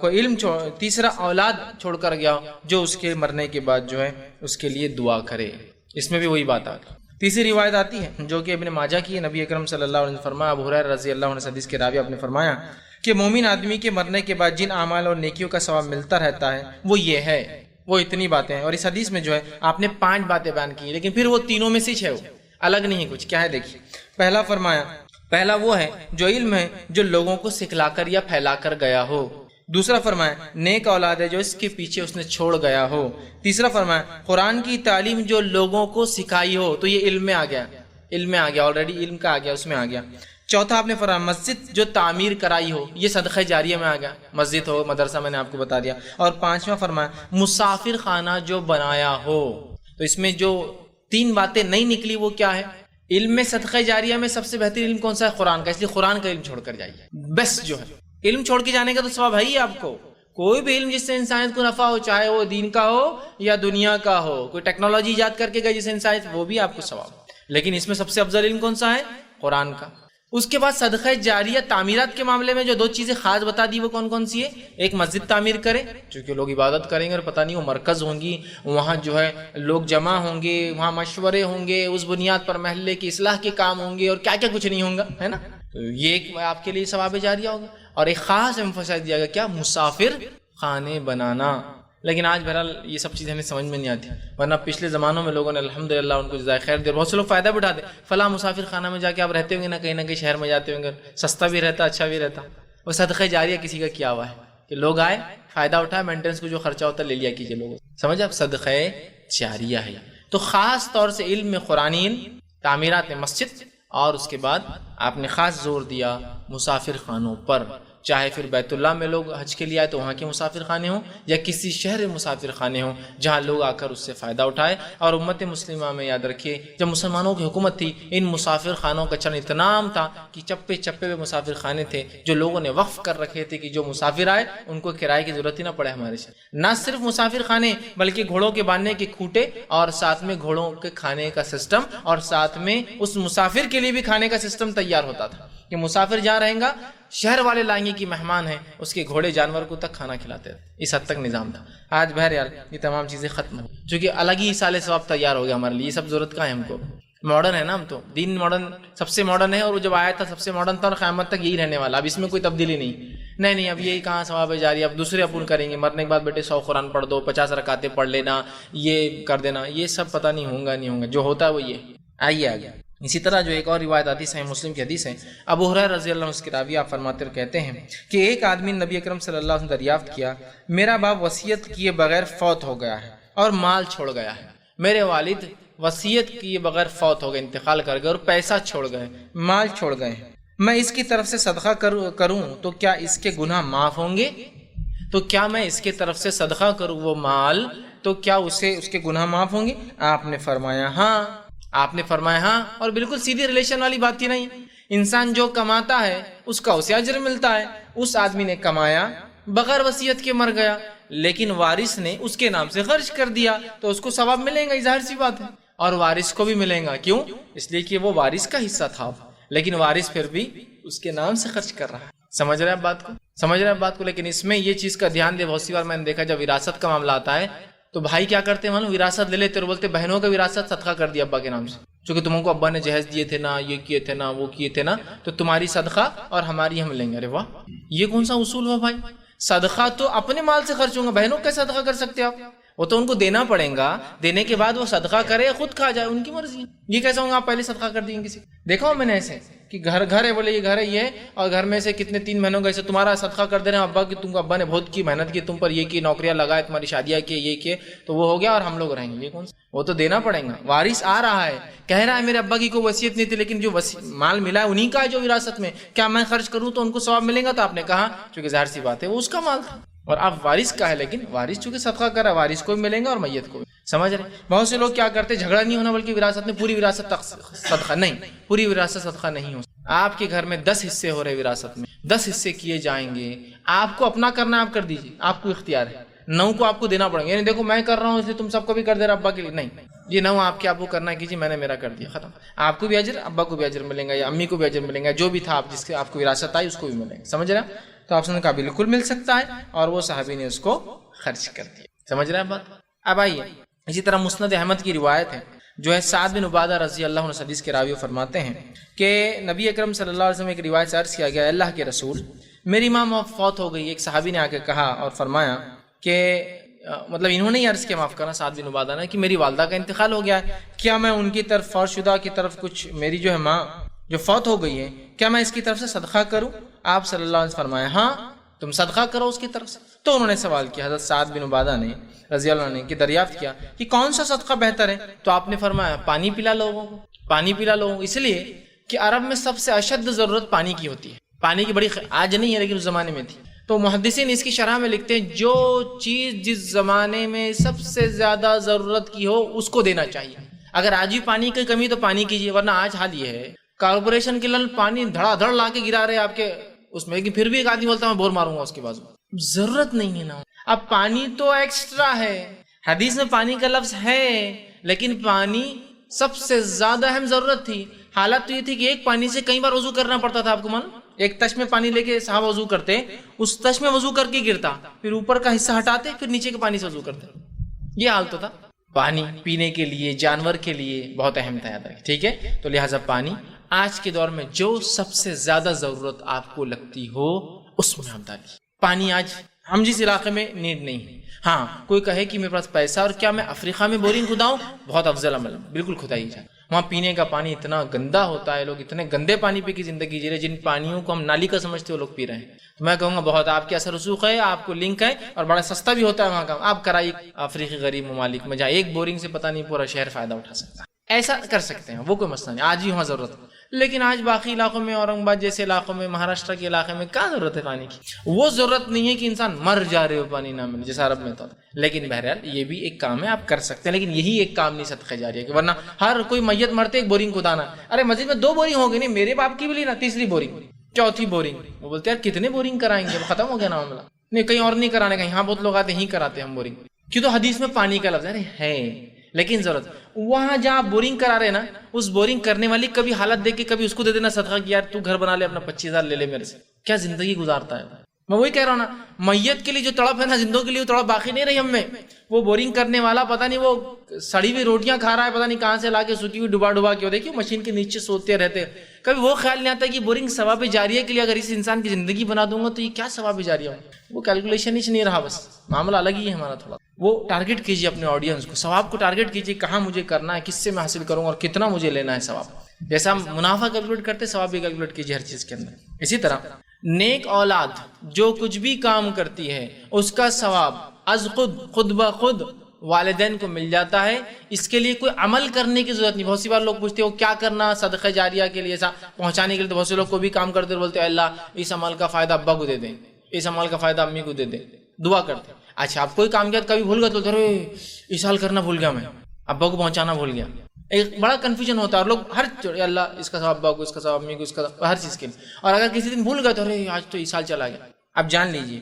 کوئی علم تیسرا اولاد چھوڑ کر گیا ہو جو اس کے مرنے کے بعد جو ہے اس کے لیے دعا کرے۔ اس میں بھی وہی بات آ گئی۔ تیسری روایت آتی ہے جو کہ ابن ماجہ کی ہے، نبی اکرم صلی اللہ علیہ وسلم فرمایا، ابو ہریرہ رضی اللہ عنہ حدیث کے راوی آپ نے فرمایا کہ مومن آدمی کے مرنے کے بعد جن اعمال اور نیکیوں کا ثواب ملتا رہتا ہے وہ یہ ہے، وہ اتنی باتیں ہیں۔ اور اس حدیث میں جو ہے آپ نے 5 باتیں بیان کی ہیں، لیکن پھر وہ تینوں میں سے 6 الگ نہیں ہے کچھ، کیا ہے دیکھیے۔ پہلا فرمایا، پہلا وہ ہے جو علم ہے جو لوگوں کو سکھلا کر یا پھیلا کر گیا ہو۔ دوسرا فرمایا نیک اولاد ہے جو اس کے پیچھے اس نے چھوڑ گیا ہو۔ تیسرا فرمایا قرآن کی تعلیم جو لوگوں کو سکھائی ہو، تو یہ علم میں آ گیا، علم میں آ گیا، آلریڈی علم کا آ گیا، اس میں آ گیا۔ چوتھا آپ نے فرمایا مسجد جو تعمیر کرائی ہو، یہ صدقہ جاریہ میں آ گیا، مسجد ہو، مدرسہ میں نے آپ کو بتا دیا۔ اور 5واں فرمایا مسافر خانہ جو بنایا ہو، تو اس میں جو 3 باتیں نہیں نکلی وہ کیا ہے؟ علم میں صدقہ جاریہ میں سب سے بہترین علم کون سا ہے؟ قرآن کا، اس لیے قرآن کا علم چھوڑ کر جائیے، بیسٹ جو ہے علم چھوڑ کے جانے کا تو ثواب ہے ہی آپ کو۔ کوئی بھی علم جس سے انسانیت کو نفع ہو، چاہے وہ دین کا ہو یا دنیا کا ہو، کوئی ٹیکنالوجی ایجاد کر کے گئے جس سے انسانیت، وہ بھی آپ کو ثواب، لیکن اس میں سب سے افضل علم کون سا ہے؟ قرآن کا۔ اس کے بعد صدقہ جاریہ تعمیرات کے معاملے میں جو 2 چیزیں خاص بتا دی وہ کون کون سی ہے؟ ایک مسجد تعمیر کرے، چونکہ لوگ عبادت کریں گے اور پتہ نہیں وہ مرکز ہوں گی، وہاں جو ہے لوگ جمع ہوں گے، وہاں مشورے ہوں گے، اس بنیاد پر محلے کی اصلاح کے کام ہوں گے اور کیا کیا کچھ نہیں ہوگا، ہے نا؟ تو یہ ایک آپ کے لیے ثواب جاریہ ہوگا۔ اور ایک خاص ایمفسائز دیا گیا کیا؟ مسافر خانے بنانا۔ لیکن آج بہرحال یہ سب چیزیں ہمیں سمجھ میں نہیں آتی، ورنہ پچھلے زمانوں میں لوگوں نے الحمدللہ ان کو جزائے خیر دے، بہت سے لوگ فائدہ بھی اٹھاتے، فلاں مسافر خانہ میں جا کے آپ رہتے ہوں گے نا، کہیں نہ کہیں شہر میں جاتے ہوں گے، سستا بھی رہتا، اچھا بھی رہتا۔ وہ صدقہ جاریہ کسی کا کیا ہوا ہے کہ لوگ آئے، فائدہ اٹھائے، مینٹیننس کو جو خرچہ ہوتا ہے لے لیا کیجیے لوگوں، سمجھ آپ؟ صدقہ جاریہ ہے۔ تو خاص طور سے علم میں قرآنی علم، تعمیرات میں مسجد، اور اس کے بعد آپ نے خاص زور دیا مسافر خانوں پر، چاہے پھر بیت اللہ میں لوگ حج کے لیے آئے تو وہاں کے مسافر خانے ہوں، یا کسی شہر میں مسافر خانے ہوں جہاں لوگ آ کر اس سے فائدہ اٹھائے۔ اور امت مسلمہ میں یاد رکھیے جب مسلمانوں کی حکومت تھی، ان مسافر خانوں کا چلن اتنا عام تھا کہ چپے چپے میں مسافر خانے تھے جو لوگوں نے وقف کر رکھے تھے کہ جو مسافر آئے ان کو کرائے کی ضرورت ہی نہ پڑے ہمارے شہر۔ نہ صرف مسافر خانے بلکہ گھوڑوں کے باندھنے کے کھوٹے، اور ساتھ میں گھوڑوں کے کھانے کا سسٹم، اور ساتھ میں اس مسافر کے لیے بھی کھانے کا سسٹم تیار ہوتا تھا کہ مسافر جہاں رہیں گا، شہر والے لائیں گے کہ مہمان ہیں، اس کے گھوڑے جانور کو تک کھانا کھلاتے تھے، اس حد تک نظام تھا۔ آج بہرحال یہ تمام چیزیں ختم ہو چونکہ الگ ہی سال ثواب تیار ہو گیا ہمارے لیے، یہ سب ضرورت کا ہے ہم کو، ماڈرن ہے نا ہم تو، دین ماڈرن سب سے ماڈرن ہے، اور وہ جب آیا تھا سب سے ماڈرن تھا اور قیامت تک یہی رہنے والا، اب اس میں کوئی تبدیلی نہیں، اب یہی کہاں ثواب جاری، اب دوسرے اپون کریں گے، مرنے کے بعد بیٹے 100 قرآن پڑھ دو، 50 رکعتیں پڑھ لینا، یہ کر دینا، یہ سب پتہ نہیں ہوگا، جو ہوتا ہے وہ یہ۔ آئیے آگے، اسی طرح جو ایک اور روایت آتی ہے صحیح مسلم کی حدیث ہے، ابو ہریرہ رضی اللہ عنہ اس کی راوی آپ فرماتے اور کہتے ہیں کہ ایک آدمی نبی اکرم صلی اللہ علیہ وسلم دریافت کیا، میرا باپ وصیت کیے بغیر فوت ہو گیا ہے اور مال چھوڑ گیا ہے، میرے والد وصیت کیے بغیر فوت ہو گئے، انتقال کر گئے اور پیسہ چھوڑ گئے، مال چھوڑ گئے، میں اس کی طرف سے صدقہ کروں تو کیا اس کے گناہ معاف ہوں گے؟ تو کیا میں اس کی طرف سے صدقہ کروں وہ مال تو کیا اس کے گناہ معاف ہوں گے؟ آپ نے فرمایا ہاں، اور بالکل سیدھی ریلیشن والی بات ہی نہیں، انسان جو کماتا ہے اس کا اسے اجر ملتا ہے، اس آدمی نے کمایا بغیر وصیت کے مر گیا، لیکن وارث نے اس کے نام سے خرچ کر دیا تو اس کو ثواب ملے گا، ظاہر سی بات ہے، اور وارث کو بھی ملے گا، کیوں؟ اس لیے کہ وہ وارث کا حصہ تھا، لیکن وارث پھر بھی اس کے نام سے خرچ کر رہا ہے۔ سمجھ رہے ہیں بات کو؟ لیکن اس میں یہ چیز کا دھیان دے، بہت سی بار میں نے دیکھا جب وراثت کا معاملہ آتا ہے تو بھائی کیا کرتے ہیں، معلوم وراثت لے لیتے اور بولتے بہنوں کا وراثت صدقہ کر دیا ابا کے نام سے، چونکہ تم کو ابا نے جہیز دیے تھے نا، یہ کیے تھے نا، وہ کیے تھے نا، تو تمہاری صدقہ اور ہماری ہم لیں گے۔ ارے واہ، یہ کون سا اصول ہوا بھائی؟ صدقہ تو اپنے مال سے خرچ ہوگا، بہنوں کا صدقہ کر سکتے آپ؟ وہ تو ان کو دینا پڑے گا، دینے کے بعد وہ صدقہ کرے خود کھا جائے، ان کی مرضی۔ یہ کیسا ہوگا آپ پہلے صدقہ کر دیں کسی؟ دیکھا میں نے ایسے کہ گھر ہے، بولے یہ گھر ہے یہ، اور گھر میں سے کتنے 3 مہینوں کا ایسے تمہارا صدقہ کر دے رہے ہیں ابا کی، تم کو ابا نے بہت کی محنت کی، تم پر یہ کی، نوکریاں لگائے، تمہاری شادیاں کی، یہ کیے، تو وہ ہو گیا اور ہم لوگ رہیں گے۔ یہ کون سا؟ وہ تو دینا پڑے گا، وارث آ رہا ہے کہہ رہا ہے میرے ابا کی کوئی وصیت نہیں تھی، لیکن جو مال ملا ہے انہی کا ہے جو وراثت میں، کیا میں خرچ کروں تو ان کو ثواب ملے گا؟ تو آپ نے کہا چونکہ ظاہر سی بات ہے وہ اس کا مال تھا، اور اب وارث کا ہے، لیکن وارث چونکہ صدقہ کر رہا ہے، وارث کو بھی ملے گا اور میت کو بھی۔ سمجھ رہے؟ بہت سے لوگ کیا کرتے، جھگڑا نہیں ہونا بلکہ وراثت میں پوری وراثت صدقہ نہیں، پوری وراثت صدقہ نہیں ہو۔ آپ کے گھر میں 10 حصے ہو رہے وراثت میں، 10 حصے کیے جائیں گے، آپ کو اپنا کرنا ہے آپ کر دیجیے، آپ کو اختیار ہے، 9 کو آپ کو دینا پڑیں گے، یعنی دیکھو میں کر رہا ہوں اس لیے تم سب کو بھی کر دے رہا ابا کے لیے، نہیں، یہ 9 آپ کے آپ کو کرنا کیجیے، میں نے میرا کر دیا، ختم۔ آپ کو بھی اجر، ابا کو بھی اجر ملیں گا، یا امی کو بھی اجر ملیں گا، جو بھی تھا آپ جس کے آپ کو وراثت آئی اس کو بھی ملیں گا۔ سمجھ رہے؟ تو آپ نے کہا بالکل مل سکتا ہے، اور وہ صحابی نے اس کو خرچ کر دیا۔ سمجھ رہے ہیں بات؟ اب آئیے اسی طرح مسند احمد کی روایت ہے جو ہے سعد بن عبادہ رضی اللہ عنہ حدیث کے راوی فرماتے ہیں کہ نبی اکرم صلی اللہ علیہ وسلم ایک روایت سے عرض کیا گیا، اللہ کے رسول میری ماں فوت ہو گئی۔ ایک صحابی نے آ کے کہا اور فرمایا کہ مطلب انہوں نے ہی عرض کیا، معاف کرنا سعد بن عبادہ نے، کہ میری والدہ کا انتقال ہو گیا ہے، کیا میں ان کی طرف فوت شدہ کی طرف کچھ، میری جو ہے ماں جو فوت ہو گئی ہے، کیا میں اس کی طرف سے صدقہ کروں؟ آپ صلی اللہ علیہ وسلم فرمایا ہاں تم صدقہ کرو اس کی طرف سے۔ تو انہوں نے سوال کیا، حضرت سعد بن عبادہ نے رضی اللہ عنہ نے کہ دریافت کیا کہ کون سا صدقہ بہتر ہے؟ تو آپ نے فرمایا پانی پلا لوگوں کو، پانی پلا لوگوں کو، اس لیے کہ عرب میں سب سے اشد ضرورت پانی کی ہوتی ہے، پانی کی بڑی آج نہیں ہے لیکن اس زمانے میں تھی، تو محدثین اس کی شرح میں لکھتے ہیں جو چیز جس زمانے میں سب سے زیادہ ضرورت کی ہو اس کو دینا چاہیے. اگر آج بھی پانی کی کمی تو پانی کیجیے، ورنہ آج حال یہ ہے کارپوریشن کے نل پانی دھڑا دھڑ لا کے گرا رہے آپ کے اس میں، لیکن پھر بھی ایک آدمی بولتا ہے میں بور ماروں گا اس کے بازو. ضرورت نہیں ہے نا. اب پانی تو ایکسٹرا ہے، حدیث میں پانی کا لفظ ہے، لیکن پانی سب سے زیادہ اہم ضرورت تھی. حالت تو یہ تھی کہ ایک پانی سے کئی بار وضو کرنا پڑتا تھا. آپ کو من ایک تش میں پانی لے کے صحابہ وضو کرتے، اس تش میں وضو کر کے گرتا، پھر اوپر کا حصہ ہٹاتے، پھر نیچے کے پانی سے وضو کرتے. یہ حال تو تھا. پانی پینے کے لیے، جانور کے لیے بہت اہم تھا، یاد رکھیں. ٹھیک ہے، تو لہٰذا پانی آج کے دور میں جو سب سے زیادہ ضرورت آپ کو لگتی ہو اس میں ہم ڈالیے. پانی آج ہم جس علاقے میں نیڈ نہیں ہے. ہاں کوئی کہے کہ میرے پاس پیسہ اور کیا میں افریقہ میں بورنگ کھداؤں، بہت افضل عمل، بالکل کھدائی جائے. وہاں پینے کا پانی اتنا گندا ہوتا ہے، لوگ اتنے گندے پانی پی کے زندگی جی رہے، جن پانیوں کو ہم نالی کا سمجھتے وہ لوگ پی رہے ہیں. تو میں کہوں گا بہت آپ کے اثر رسوخ ہے، آپ کو لنک ہے، اور بڑا سستا بھی ہوتا ہے وہاں کا. آپ کرائیے افریقی غریب ممالک میں، جہاں ایک بورنگ سے پتہ نہیں پورا شہر فائدہ اٹھا سکتا ہے. ایسا کر سکتے ہیں، وہ کوئی مسئلہ نہیں. آج ہی وہاں ضرورت ہے، لیکن آج باقی علاقوں میں، اورنگ آباد جیسے علاقوں میں، مہاراشٹر کے علاقے میں کیا ضرورت ہے پانی کی؟ وہ ضرورت نہیں ہے کہ انسان مر جا رہے ہو پانی نہ ملے جیسا عرب میں تو. لیکن بہرحال یہ بھی ایک کام ہے، آپ کر سکتے ہیں، لیکن یہی ایک کام نہیں صدقہ جاریہ ہے. ورنہ ہر کوئی میت مرتے ایک بورنگ کھدانا. ارے مسجد میں 2 بورنگ ہو گئی، نہیں میرے باپ کی بھی لی نا، تیسری بورنگ، چوتھی بورنگ. وہ بولتے ہیں یار کتنے بورنگ کرائیں گے، ختم ہو گیا نا معاملہ. نہیں کہیں اور نہیں کرانے کا، یہاں بہت لوگ آتے ہیں کراتے ہم بورنگ. کیوں؟ تو حدیث میں پانی کا لفظ ہے، لیکن ضرورت وہاں جہاں بورنگ کرا رہے نا، اس بورنگ کرنے والی کبھی حالت دیکھ کے کبھی اس کو دے دینا صدقہ کہ یار تو گھر بنا لے، اپنا 25,000 لے لے میرے سے. کیا زندگی گزارتا ہے. میں وہی کہہ رہا ہوں نا، میت کے لیے جو تڑپ ہے نا، زندوں کے لیے وہ تڑپ باقی نہیں رہی ہم میں. وہ بورنگ کرنے والا پتہ نہیں وہ سڑی ہوئی روٹیاں کھا رہا ہے، پتہ نہیں کہاں سے لا کے سوتی ہوئی ڈبا کے. دیکھیے مشین کے نیچے سوتے رہتے. کبھی وہ خیال نہیں آتا کہ بورنگ ثواب جاریہ کے لیے اگر اس انسان کی زندگی بنا دوں گا تو یہ کیا ثواب جاریہ ہو. وہ کیلکولیشن ہی نہیں رہا، بس معاملہ الگ ہی ہے ہمارا. تھوڑا وہ ٹارگٹ کیجیے اپنے آڈینس کو، ثواب کو ٹارگٹ کیجیے، کہاں مجھے کرنا ہے، کس سے میں حاصل کروں گا اور کتنا مجھے لینا ہے ثواب. جیسا ہم منافع کیلکولیٹ کرتے، ثواب بھی کیلکولیٹ کیجیے ہر چیز کے اندر. اسی طرح نیک اولاد جو کچھ بھی کام کرتی ہے اس کا ثواب از خود بخود والدین کو مل جاتا ہے. اس کے لیے کوئی عمل کرنے کی ضرورت نہیں. بہت سی بار لوگ پوچھتے ہو کیا کرنا صدقہ جاریہ کے لیے، ایسا پہنچانے کے لیے. تو بہت سے لوگ کو بھی کام کرتے بولتے ہیں اللہ اس عمل کا فائدہ ابا کو دے دیں، اس عمل کا فائدہ امی کو دے دیں، دعا کرتے. اچھا آپ کوئی کام کیا کبھی بھول گئے تو ارے اس سال کرنا بھول گیا، میں ابا کو پہنچانا بھول گیا. ایک بڑا کنفیوژن ہوتا ہے اور لوگ ہر اللہ اس کا ثواب ابا کو، اس کا ثواب امی کو، اس کا ہر چیز کے لیے. اور اگر کسی دن بھول گئے تو ارے آج تو اس سال چلا گیا. اب جان لیجیے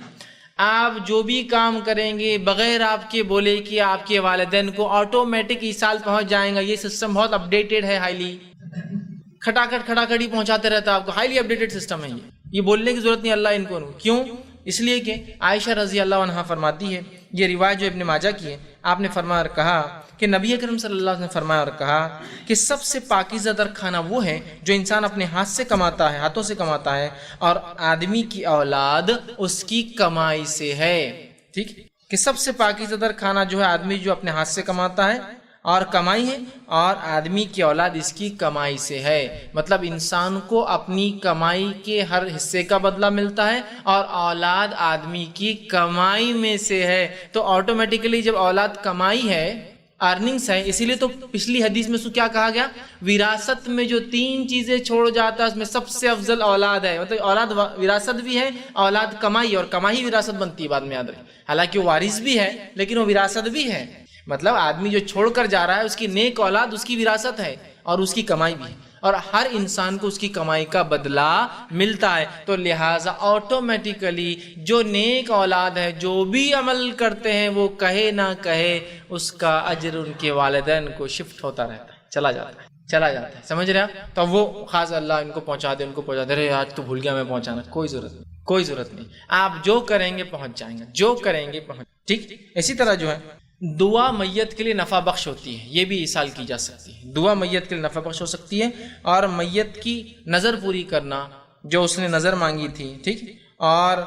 آپ جو بھی کام کریں گے بغیر آپ کے بولے کہ آپ کے والدین کو آٹومیٹک اس سال پہنچ جائیں گا. یہ سسٹم بہت اپڈیٹڈ ہے، ہائیلی کھٹاکھٹ ہی پہنچاتے رہتا ہے آپ کو. ہائیلی اپڈیٹڈ سسٹم ہے یہ بولنے کی ضرورت نہیں اللہ ان کو. کیوں؟ اس لیے کہ عائشہ رضی اللہ عنہا فرماتی ہے، یہ روایت جو ابن ماجہ کی ہے، آپ نے فرمایا اور کہا کہ نبی اکرم صلی اللہ علیہ وسلم نے فرمایا اور کہا کہ سب سے پاکیزہ تر کھانا وہ ہے جو انسان اپنے ہاتھ سے کماتا ہے، ہاتھوں سے کماتا ہے، اور آدمی کی اولاد اس کی کمائی سے ہے. ٹھیک کہ سب سے پاکیزہ تر کھانا جو ہے آدمی جو اپنے ہاتھ سے کماتا ہے اور کمائی ہے، اور آدمی کی اولاد اس کی کمائی سے ہے. مطلب انسان کو اپنی کمائی کے ہر حصے کا بدلہ ملتا ہے اور اولاد آدمی کی کمائی میں سے ہے. تو آٹومیٹیکلی جب اولاد کمائی ہے، ارننگس ہے، اسی لیے تو پچھلی حدیث میں کیا کہا گیا، وراثت میں جو 3 چیزیں چھوڑ جاتا ہے اس میں سب سے افضل اولاد ہے. مطلب اولاد وراثت بھی ہے، اولاد کمائی، اور کمائی وراثت بنتی ہے بعد میں، یاد رکھیں. حالانکہ وہ وارث بھی ہے لیکن وہ وراثت بھی ہے. مطلب آدمی جو چھوڑ کر جا رہا ہے اس کی نیک اولاد اس کی وراثت ہے اور اس کی کمائی بھی ہے، اور ہر انسان کو اس کی کمائی کا بدلہ ملتا ہے. تو لہٰذا آٹومیٹیکلی جو نیک اولاد ہے، جو بھی عمل کرتے ہیں، وہ کہے نہ کہے اس کا اجر ان کے والدین کو شفٹ ہوتا رہتا ہے، چلا جاتا ہے. سمجھ رہے ہیں؟ تو وہ خاص اللہ ان کو پہنچا دے، ان کو پہنچا دے. ارے آج تو بھول گیا میں پہنچانا. کوئی ضرورت نہیں. آپ جو کریں گے پہنچ جائیں گے، جو کریں گے پہنچ. ٹھیک. اسی طرح جو ہے دعا میت کے لیے نفع بخش ہوتی ہے، یہ بھی ایصال کی جا سکتی ہے. دعا میت کے لیے نفع بخش ہو سکتی ہے، اور میت کی نظر پوری کرنا جو اس نے نظر مانگی تھی، ٹھیک، اور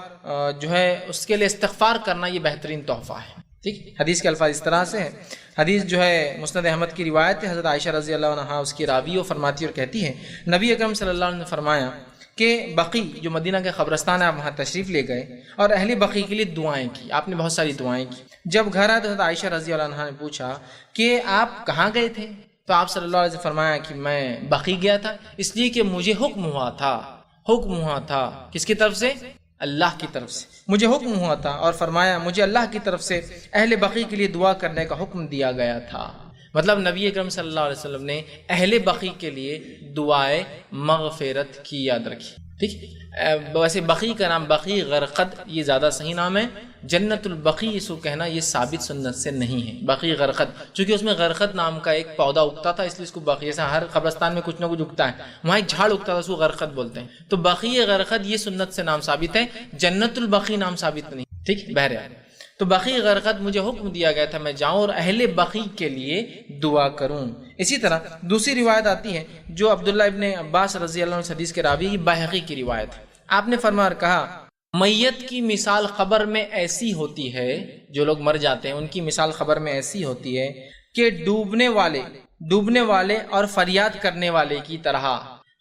جو ہے اس کے لیے استغفار کرنا، یہ بہترین تحفہ ہے. ٹھیک. حدیث کے الفاظ اس طرح سے ہیں. حدیث جو ہے مسند احمد کی روایت ہے، حضرت عائشہ رضی اللہ عنہا اس کی راوی وہ فرماتی اور کہتی ہے نبی اکرم صلی اللہ علیہ وسلم نے فرمایا کہ بقی جو مدینہ کے قبرستان ہے، آپ وہاں تشریف لے گئے اور اہل بقی کے لیے دعائیں کی. آپ نے بہت ساری دعائیں کی. جب گھر آئے تو حضرت عائشہ رضی اللہ عنہا نے پوچھا کہ آپ کہاں گئے تھے؟ تو آپ صلی اللہ علیہ وسلم فرمایا کہ میں بقی گیا تھا، اس لیے کہ مجھے حکم ہوا تھا. کس کی طرف سے؟ اللہ کی طرف سے مجھے حکم ہوا تھا اور فرمایا مجھے اللہ کی طرف سے اہل بقیع کے لیے دعا کرنے کا حکم دیا گیا تھا۔ مطلب نبی اکرم صلی اللہ علیہ وسلم نے اہل بقیع کے لیے دعائے مغفرت کی یاد رکھی، ٹھیک۔ ویسے بقیع کا نام بقیع غرقد یہ زیادہ صحیح نام ہے، جنت البقیع اس کو کہنا یہ ثابت سنت سے نہیں ہے۔ بقیع غرقد چونکہ اس میں غرقد نام کا ایک پودا اگتا تھا، اس لیے اس کو بقیع، جیسا ہر قبرستان میں کچھ نہ کچھ اگتا ہے، وہاں ایک جھاڑ اگتا تھا اس کو غرقد بولتے ہیں، تو بقیع غرقد یہ سنت سے نام ثابت ہے، جنت البقیع نام ثابت نہیں، ٹھیک۔ بہرحال تو بقیع غرقد مجھے حکم دیا گیا تھا میں جاؤں اور اہل بقیع کے لیے دعا کروں۔ اسی طرح دوسری روایت آتی ہے جو عبداللہ ابن عباس رضی اللہ عنہ حدیث کے راوی بہقی کی روایت ہے، آپ نے فرمایا اور کہا میت کی مثال قبر میں ایسی ہوتی ہے، جو لوگ مر جاتے ہیں ان کی مثال قبر میں ایسی ہوتی ہے کہ ڈوبنے والے اور فریاد کرنے والے کی طرح۔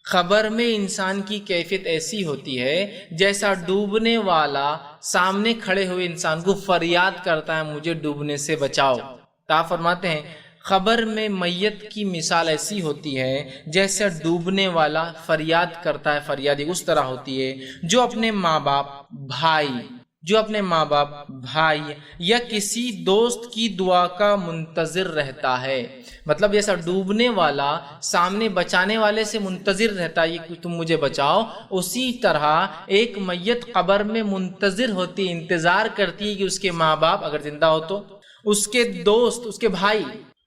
قبر میں انسان کی کیفیت ایسی ہوتی ہے جیسا ڈوبنے والا سامنے کھڑے ہوئے انسان کو فریاد کرتا ہے مجھے ڈوبنے سے بچاؤ۔ تو آپ فرماتے ہیں قبر میں میت کی مثال ایسی ہوتی ہے جیسے ڈوبنے والا فریاد کرتا ہے، فریاد اس طرح ہوتی ہے جو اپنے ماں باپ بھائی یا کسی دوست کی دعا کا منتظر رہتا ہے۔ مطلب جیسا ڈوبنے والا سامنے بچانے والے سے منتظر رہتا ہے کہ تم مجھے بچاؤ، اسی طرح ایک میت قبر میں منتظر ہوتی، انتظار کرتی ہے کہ اس کے ماں باپ اگر زندہ ہو تو، اس کے دوست، اس کے بھائی،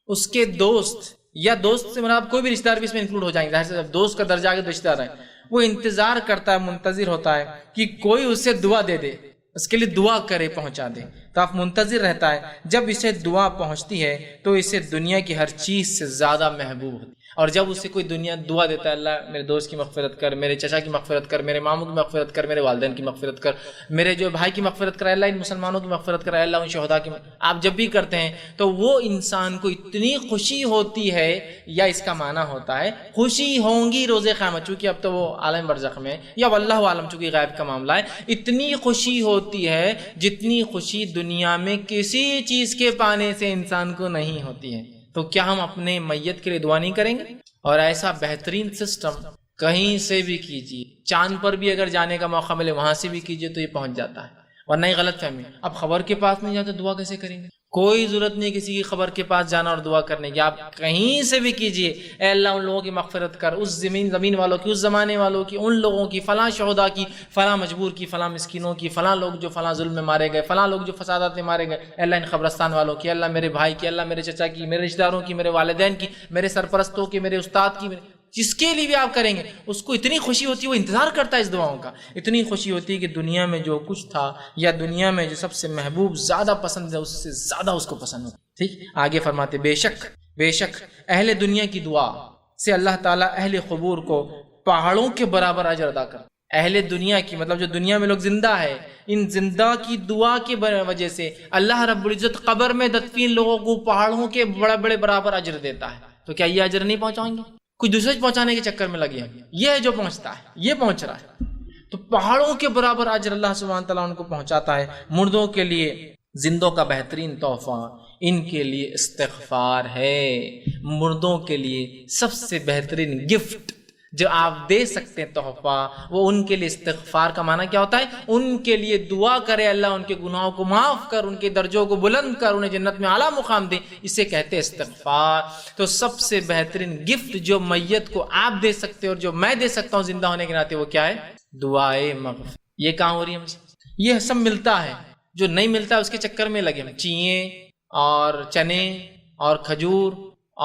اس کے دوست یا دوست سے مراد کوئی بھی رشتہ دار بھی اس میں انکلوڈ ہو جائیں گے، ظاہر سے دوست کا درجہ آگے رشتہ دار ہے، وہ انتظار کرتا ہے، منتظر ہوتا ہے کہ کوئی اسے دعا دے دے، اس کے لیے دعا کرے، پہنچا دے۔ تو آپ منتظر رہتا ہے، جب اسے دعا پہنچتی ہے تو اسے دنیا کی ہر چیز سے زیادہ محبوب ہوتی ہے، اور جب اسے کوئی دعا دیتا ہے اللہ میرے دوست کی مغفرت کر، میرے چچا کی مغفرت کر، میرے ماموں کی مغفرت کر، میرے والدین کی مغفرت کر، میرے جو بھائی کی مغفرت کر، اللہ ان مسلمانوں کی مغفرت کر، اللہ ان شہداء کی، آپ جب بھی کرتے ہیں تو وہ انسان کو اتنی خوشی ہوتی ہے، یا اس کا معنی ہوتا ہے خوشی ہوں گی روز قیامت، چونکہ اب تو وہ عالم برزخ میں یا واللہ عالم، چونکہ غیب کا معاملہ ہے، اتنی خوشی ہوتی ہے جتنی خوشی دنیا میں کسی چیز کے پانے سے انسان کو نہیں ہوتی ہے۔ تو کیا ہم اپنے میت کے لیے دعا نہیں کریں گے؟ اور ایسا بہترین سسٹم کہیں سے بھی کیجیے، چاند پر بھی اگر جانے کا موقع ملے وہاں سے بھی کیجیے تو یہ پہنچ جاتا ہے، ورنہ یہ غلط فہمی۔ اب خبر کے پاس نہیں جاتے دعا کیسے کریں گے؟ کوئی ضرورت نہیں کسی کی خبر کے پاس جانا اور دعا کرنے کی، آپ کہیں سے بھی کیجیے، اے اللہ ان لوگوں کی مغفرت کر، اس زمین والوں کی، اس زمانے والوں کی، ان لوگوں کی، فلاں شہداء کی، فلاں مجبور کی، فلاں مسکینوں کی، فلاں لوگ جو فلاں ظلم میں مارے گئے، فلاں لوگ جو فسادات میں مارے گئے، اے اللہ ان قبرستان والوں کی، اللہ میرے بھائی کی، اللہ میرے چچا کی، میرے رشتہ داروں کی، میرے والدین کی، میرے سرپرستوں کی، میرے استاد کی، جس کے لیے بھی آپ کریں گے اس کو اتنی خوشی ہوتی ہے، وہ انتظار کرتا ہے اس دعاؤں کا، اتنی خوشی ہوتی ہے کہ دنیا میں جو کچھ تھا یا دنیا میں جو سب سے محبوب زیادہ پسند ہے اس سے زیادہ اس کو پسند ہو۔ ٹھیک، آگے فرماتے بے شک اہل دنیا کی دعا سے اللہ تعالیٰ اہل قبور کو پہاڑوں کے برابر اجر ادا کر۔ اہل دنیا کی مطلب جو دنیا میں لوگ زندہ ہے، ان زندہ کی دعا کی وجہ سے اللہ رب العزت قبر میں دفین لوگوں کو پہاڑوں کے بڑے بڑے برابر اجر دیتا ہے۔ تو کیا یہ اجر نہیں پہنچائیں گے؟ کوئی دوسرے پہنچانے کے چکر میں لگے ہیں، یہ ہے جو پہنچتا ہے، یہ پہنچ رہا ہے، تو پہاڑوں کے برابر اجر اللہ سبحانہ تعالیٰ ان کو پہنچاتا ہے۔ مردوں کے لیے زندوں کا بہترین تحفہ ان کے لیے استغفار ہے۔ مردوں کے لیے سب سے بہترین گفٹ جو آپ دے سکتے ہیں تحفہ، وہ ان کے لیے استغفار کا معنی کیا ہوتا ہے؟ ان کے لیے دعا کرے اللہ ان کے گناہوں کو معاف کر، ان کے درجوں کو بلند کر، انہیں جنت میں اعلیٰ مقام دے، اسے کہتے ہیں استغفار۔ تو سب سے بہترین گفٹ جو میت کو آپ دے سکتے اور جو میں دے سکتا ہوں زندہ ہونے کے ناطے، وہ کیا ہے؟ دعائے مغفرت۔ یہ کہاں ہو رہی ہے ہم سے؟ یہ سب ملتا ہے، جو نہیں ملتا ہے اس کے چکر میں لگے ہم، چیئیں اور چنے اور کھجور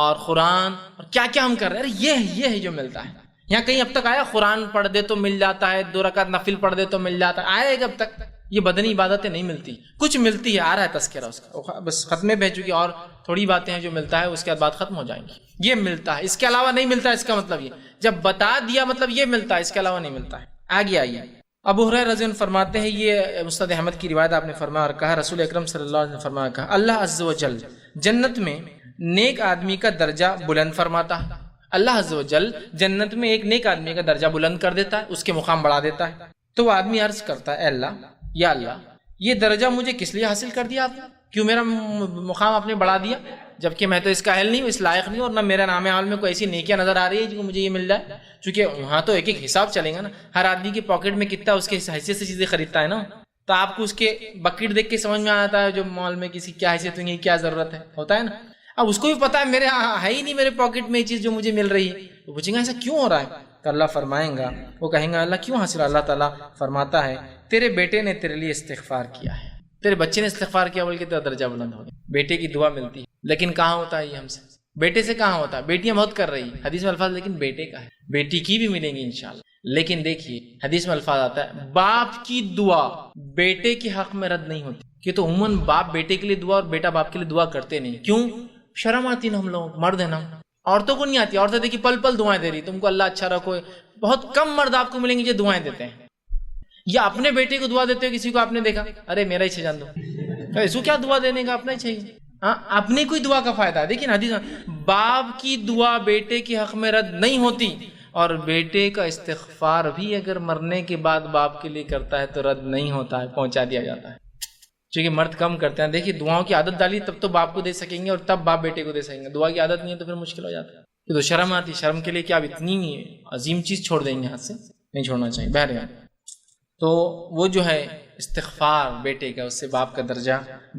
اور قرآن اور کیا کیا ہم کر رہے ہیں۔ یہ ہے جو ملتا ہے۔ یہاں کہیں اب تک آیا قرآن پڑھ دے تو مل جاتا ہے، 2 رکعت نفل پڑھ دے تو مل جاتا ہے؟ آئے گا اب تک؟ یہ بدنی عبادتیں نہیں ملتی، کچھ ملتی ہے، آ رہا ہے تذکرہ اس کا، بس ختمے بہ چکی، اور تھوڑی باتیں ہیں جو ملتا ہے، اس کے بعد بات ختم ہو جائیں گی۔ یہ ملتا ہے، اس کے علاوہ نہیں ملتا، اس کا مطلب یہ جب بتا دیا مطلب یہ ملتا ہے، اس کے علاوہ نہیں ملتا ہے۔ آگے آئیے، ابو ہریرہ رضی اللہ عنہ فرماتے ہیں، یہ مسند احمد کی روایت، آپ نے فرمایا اور کہا رسول اکرم صلی اللہ علیہ وسلم نے فرمایا کہا اللہ عز و جل جنت میں نیک آدمی کا درجہ بلند فرماتا ہے۔ اللہ عز و جل جنت میں ایک نیک آدمی کا درجہ بلند کر دیتا ہے، اس کے مقام بڑھا دیتا ہے۔ تو وہ آدمی عرض کرتا ہے اے اللہ، یا اللہ یہ درجہ مجھے کس لیے حاصل کر دیا آپ نے؟ کیوں میرا مقام آپ نے بڑھا دیا؟ جبکہ میں تو اس کا اہل نہیں ہوں، اس لائق نہیں ہوں، اور نہ میرا نام عال میں کوئی ایسی نیکیاں نظر آ رہی ہے جو مجھے یہ مل جائے. چونکہ وہاں تو ایک ایک حساب چلے گا نا، ہر آدمی کے پاکٹ میں کتنا اس کے حیثیت سے چیزیں خریدتا ہے نا. تو آپ کو اس کے بکٹ دیکھ کے سمجھ میں آتا ہے جو مال میں کسی کیا حیثیت ہوگی، کیا ضرورت ہے، ہوتا ہے نا. اب اس کو بھی پتا ہے میرے ہے ہی نہیں میرے پاکٹ میں یہ چیز جو مجھے مل رہی ہے، تو پوچھیں گا ایسا کیوں ہو رہا ہے؟ تو اللہ فرمائیں گا، وہ کہیں گا اللہ کیوں حاصل؟ اللہ تعالیٰ فرماتا ہے تیرے بیٹے نے تیرے لیے استغفار کیا ہے، تیرے بچے نے استغفار کیا بول کے تیرا درجہ بلند ہو گیا. بیٹے کی دعا ملتی ہے، لیکن کہاں ہوتا ہے یہ ہم سے؟ بیٹے سے کہاں ہوتا ہے؟ بیٹیاں بہت کر رہی ہیں حدیث میں الفاظ، لیکن بیٹے کا ہے. بیٹی کی بھی ملیں گی انشاءاللہ، لیکن دیکھیے حدیث میں الفاظ آتا ہے باپ کی دعا بیٹے کے حق میں رد نہیں ہوتی. کہ تو عموماً باپ بیٹے کے لیے دعا اور بیٹا باپ کے لیے دعا کرتے نہیں. کیوں؟ شرم آتی نا، ہم لوگ مرد ہیں نا. عورتوں کو نہیں آتی، عورتیں دیکھیے پل پل دعائیں دے رہی، تم کو اللہ اچھا رکھو. بہت کم مرد آپ کو ملیں گے جو دعائیں دیتے ہیں. یا اپنے بیٹے کو دعا دیتے ہو کسی کو آپ نے دیکھا؟ ارے میرا ہی جان دو، اس کو کیا دعا دینے کا، اپنا ہی چاہیے. ہاں اپنی کوئی دعا کا فائدہ ہے. دیکھیے نا حدیث باپ کی دعا بیٹے کے حق میں رد نہیں ہوتی، اور بیٹے کا استغفار بھی اگر مرنے کے بعد باپ کے لیے کرتا ہے تو رد نہیں ہوتا ہے، پہنچا دیا جاتا ہے. چونکہ مرد کم کرتے ہیں. دیکھیے دعاؤں کی عادت ڈالی تب تو باپ کو دے سکیں گے اور تب باپ بیٹے کو دے سکیں گے. دعا کی عادت نہیں ہے تو پھر مشکل ہو جاتا ہے. یہ تو شرم آتی، شرم کے لیے کیا اب اتنی عظیم چیز چھوڑ دیں گے ہاتھ سے؟ نہیں چھوڑنا چاہیے. بہرحال تو وہ جو ہے استغفار بیٹے کا، اس سے باپ کا درجہ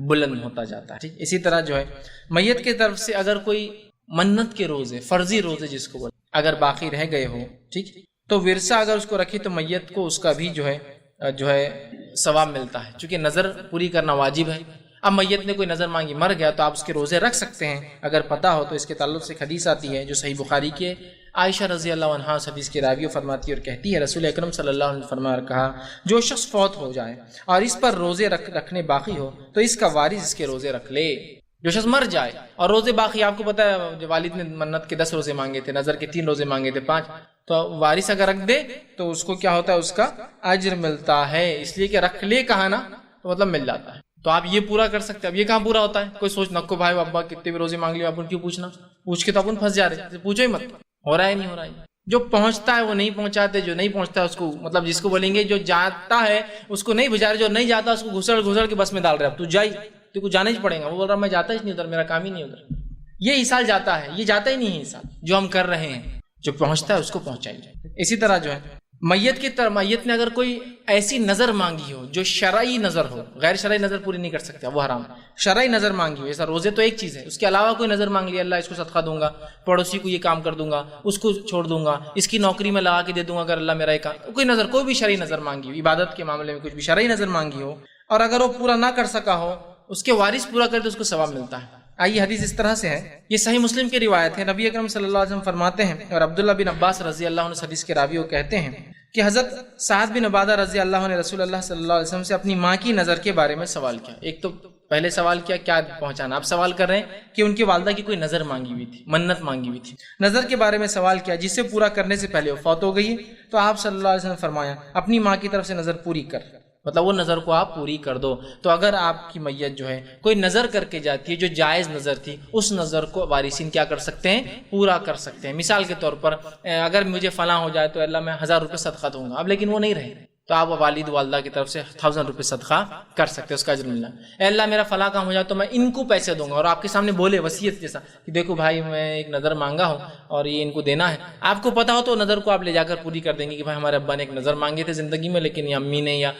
بلند ہوتا جاتا ہے. ٹھیک. اسی طرح جو ہے میت کی طرف سے اگر کوئی منت کے روزے، فرضی روزے جس کو بولتے، اگر باقی رہ گئے ہو، ٹھیک، تو ورثہ اگر اس کو رکھی تو میت کو اس کا بھی جو ہے ثواب ملتا ہے. چونکہ نظر پوری کرنا واجب ہے. اب میت نے کوئی نظر مانگی مر گیا تو آپ اس کے روزے رکھ سکتے ہیں اگر پتہ ہو تو. اس کے تعلق سے ایک حدیث آتی ہے جو صحیح بخاری کی ہے. عائشہ رضی اللہ عنہا اس حدیث کی راوی فرماتی ہے اور کہتی ہے رسول اکرم صلی اللہ علیہ وسلم فرمایا اور کہا جو شخص فوت ہو جائے اور اس پر روزے رکھنے باقی ہو تو اس کا وارث اس کے روزے رکھ لے. جو شخص مر جائے اور روزے باقی، آپ کو پتہ ہے جو والد نے منت کے 10 روزے مانگے تھے، نظر کے 3 روزے مانگے تھے، 5، تو وارث اگر رکھ دے تو اس کو کیا ہوتا ہے؟ اس کا اجر ملتا ہے. اس لیے کہ رکھ لے کہا نا تو مطلب مل جاتا ہے. تو آپ یہ پورا کر سکتے ہیں. اب یہ کہاں پورا ہوتا ہے؟ کوئی سوچ نکو بھائی ابا کتنے بھی روزے مانگ لیے، اپن کیوں پوچھنا؟ پوچھ کے تو اپن پھنس جا رہے. پوچھو ہی مت، ہو رہا ہے نہیں ہو رہا ہے. جو پہنچتا ہے وہ نہیں پہنچاتے، جو نہیں پہنچتا ہے اس کو مطلب جس کو بولیں گے جو جاتا ہے اس کو نہیں بھجا رہے، جو نہیں جاتا اس کو گھسڑ کے بس میں ڈال رہے. اب تو جائی تو جانا ہی پڑے گا. وہ بول رہا میں جاتا ہی نہیں ادھر، میرا کام ہی نہیں ادھر. یہ حساب جاتا ہے، یہ جاتا ہی نہیں ہے حساب جو ہم کر رہے ہیں. جو پہنچتا ہے اس کو پہنچائیے. اسی طرح جو ہے میت کی طرف، میت نے اگر کوئی ایسی نظر مانگی ہو جو شرعی نظر ہو، غیر شرعی نظر پوری نہیں کر سکتے وہ حرام. شرعی نظر مانگی ہو، ایسا روزے تو ایک چیز ہے، اس کے علاوہ کوئی نظر مانگ لیا اللہ اس کو صدقہ دوں گا، پڑوسی کو یہ کام کر دوں گا، اس کو چھوڑ دوں گا، اس کی نوکری میں لگا کے دے دوں گا اگر اللہ میرا ایک کوئی نظر، کوئی بھی شرعی نظر مانگی ہو، عبادت کے معاملے میں کچھ بھی شرعی نظر مانگی ہو اور اگر وہ پورا نہ کر سکا ہو، اس کے وارث پورا کرے تو اس کو ثواب ملتا ہے. آئیے حدیث اس طرح سے ہے، یہ صحیح مسلم کی روایت ہے. نبی اکرم صلی اللہ علیہ وسلم فرماتے ہیں اور عبداللہ بن عباس رضی اللہ عنہ حدیث کے راوی وہ کہتے ہیں کہ حضرت سعد بن عبادہ رضی اللہ عنہ نے رسول اللہ صلی اللہ علیہ وسلم سے اپنی ماں کی نظر کے بارے میں سوال کیا. ایک تو پہلے سوال کیا پہنچانا، اب سوال کر رہے ہیں کہ ان کی والدہ کی کوئی نظر مانگی ہوئی تھی، منت مانگی ہوئی تھی، نظر کے بارے میں سوال کیا جسے پورا کرنے سے پہلے وہ فوت ہو گئی. تو آپ صلی اللہ علیہ وسلم فرمایا اپنی ماں کی طرف سے نظر پوری کر، مطلب وہ نظر کو آپ پوری کر دو. تو اگر آپ کی میت جو ہے کوئی نظر کر کے جاتی ہے جو جائز نظر تھی، اس نظر کو وارثین کیا کر سکتے ہیں؟ پورا کر سکتے ہیں. مثال کے طور پر اگر مجھے فلاں ہو جائے تو اللہ میں 1000 روپے صدقہ دوں گا، اب لیکن وہ نہیں رہے تو آپ والد والدہ کی طرف سے 1000 روپے صدقہ کر سکتے ہیں، اس کا اجر ملنا. اے اللہ میرا فلاں کام ہو جائے تو میں ان کو پیسے دوں گا، اور آپ کے سامنے بولے وصیت جیسا کہ دیکھو بھائی میں ایک نظر مانگا ہوں اور یہ ان کو دینا ہے. آپ کو پتا ہو تو نظر کو آپ لے جا کر پوری کر دیں گے کہ بھائی ہمارے ابا نے ایک نظر مانگے تھے زندگی میں، لیکن یہ امی نے یا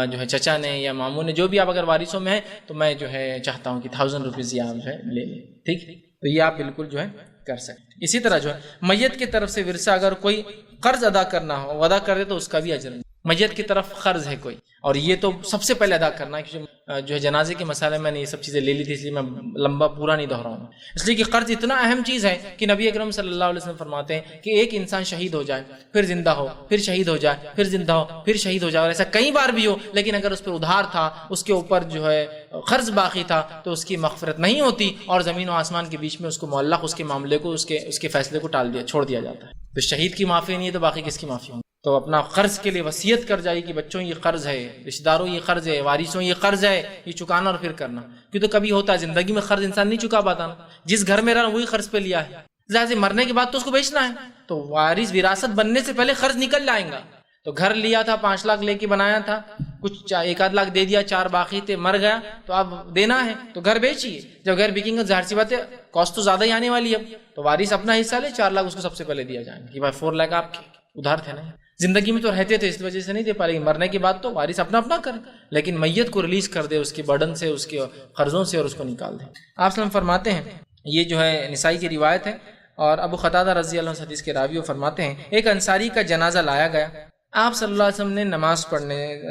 جو ہے چچا نے یا ماموں نے، جو بھی آپ اگر وارثوں میں ہیں تو میں جو ہے چاہتا ہوں کہ 1000 روپیز یہ آپ جو ہے لے لیں. ٹھیک، تو یہ آپ بالکل جو ہے کر سکتے. اسی طرح جو ہے میت کی طرف سے ورثہ اگر کوئی قرض ادا کرنا ہو، ادا کر دے تو اس کا بھی اجر. میت کی طرف قرض ہے کوئی، اور یہ تو سب سے پہلے ادا کرنا ہے، کیونکہ جو ہے جنازے کے مسئلے میں نے یہ سب چیزیں لے لی تھی، اس لیے میں لمبا پورا نہیں دہراؤں. اس لیے کہ قرض اتنا اہم چیز ہے کہ نبی اکرم صلی اللہ علیہ وسلم فرماتے ہیں کہ ایک انسان شہید ہو جائے پھر زندہ ہو، پھر شہید ہو جائے، پھر زندہ ہو، پھر شہید ہو جائے، اور ایسا کئی بار بھی ہو، لیکن اگر اس پر ادھار تھا، اس کے اوپر جو ہے قرض باقی تھا، تو اس کی مغفرت نہیں ہوتی اور زمین و آسمان کے بیچ میں اس کو معلق، اس کے معاملے کو، اس کے فیصلے کو چھوڑ دیا جاتا ہے. تو شہید کی معافی نہیں ہے تو باقی کس کی معافی ہوگی؟ تو اپنا قرض کے لیے وصیت کر جائے کہ بچوں یہ قرض ہے، رشتہ داروں یہ قرض ہے، وارثوں یہ قرض ہے، یہ چکانا اور پھر کرنا. کیوں تو کبھی ہوتا ہے زندگی میں قرض انسان نہیں چکا پاتا نا، جس گھر میں رہا وہی قرض پہ لیا ہے، ظاہر مرنے کے بعد تو اس کو بیچنا ہے، تو وارث وراثت بننے سے پہلے قرض نکل جائیں گا. تو گھر لیا تھا 5 لاکھ لے کے بنایا تھا، کچھ 1 لاکھ دے دیا، 4 باقی تھے، مر گیا تو اب دینا ہے تو گھر بیچیے. جب گھر بکیں گے ظاہر سی بات ہے کاسٹ تو زیادہ ہی آنے والی ہے. اب تو وارث اپنا حصہ لے، 4 لاکھ اس کو سب سے پہلے دیا جائیں گے کہ بھائی 4 لاکھ آپ کے ادھار تھے نا. زندگی میں تو رہتے تھے اس وجہ سے نہیں دے پا رہے، مرنے کے بعد تو وارث اپنا اپنا کرے، لیکن میت کو ریلیز کر دے اس کے برڈن سے، اس کے قرضوں سے، اور اس کو نکال دے. آپ صلی اللہ علیہ وسلم فرماتے ہیں، یہ جو ہے نسائی کی روایت ہے، اور ابو قتادہ رضی اللہ عنہ حدیث کے راوی وہ فرماتے ہیں ایک انصاری کا جنازہ لایا گیا. آپ صلی اللہ علیہ وسلم نے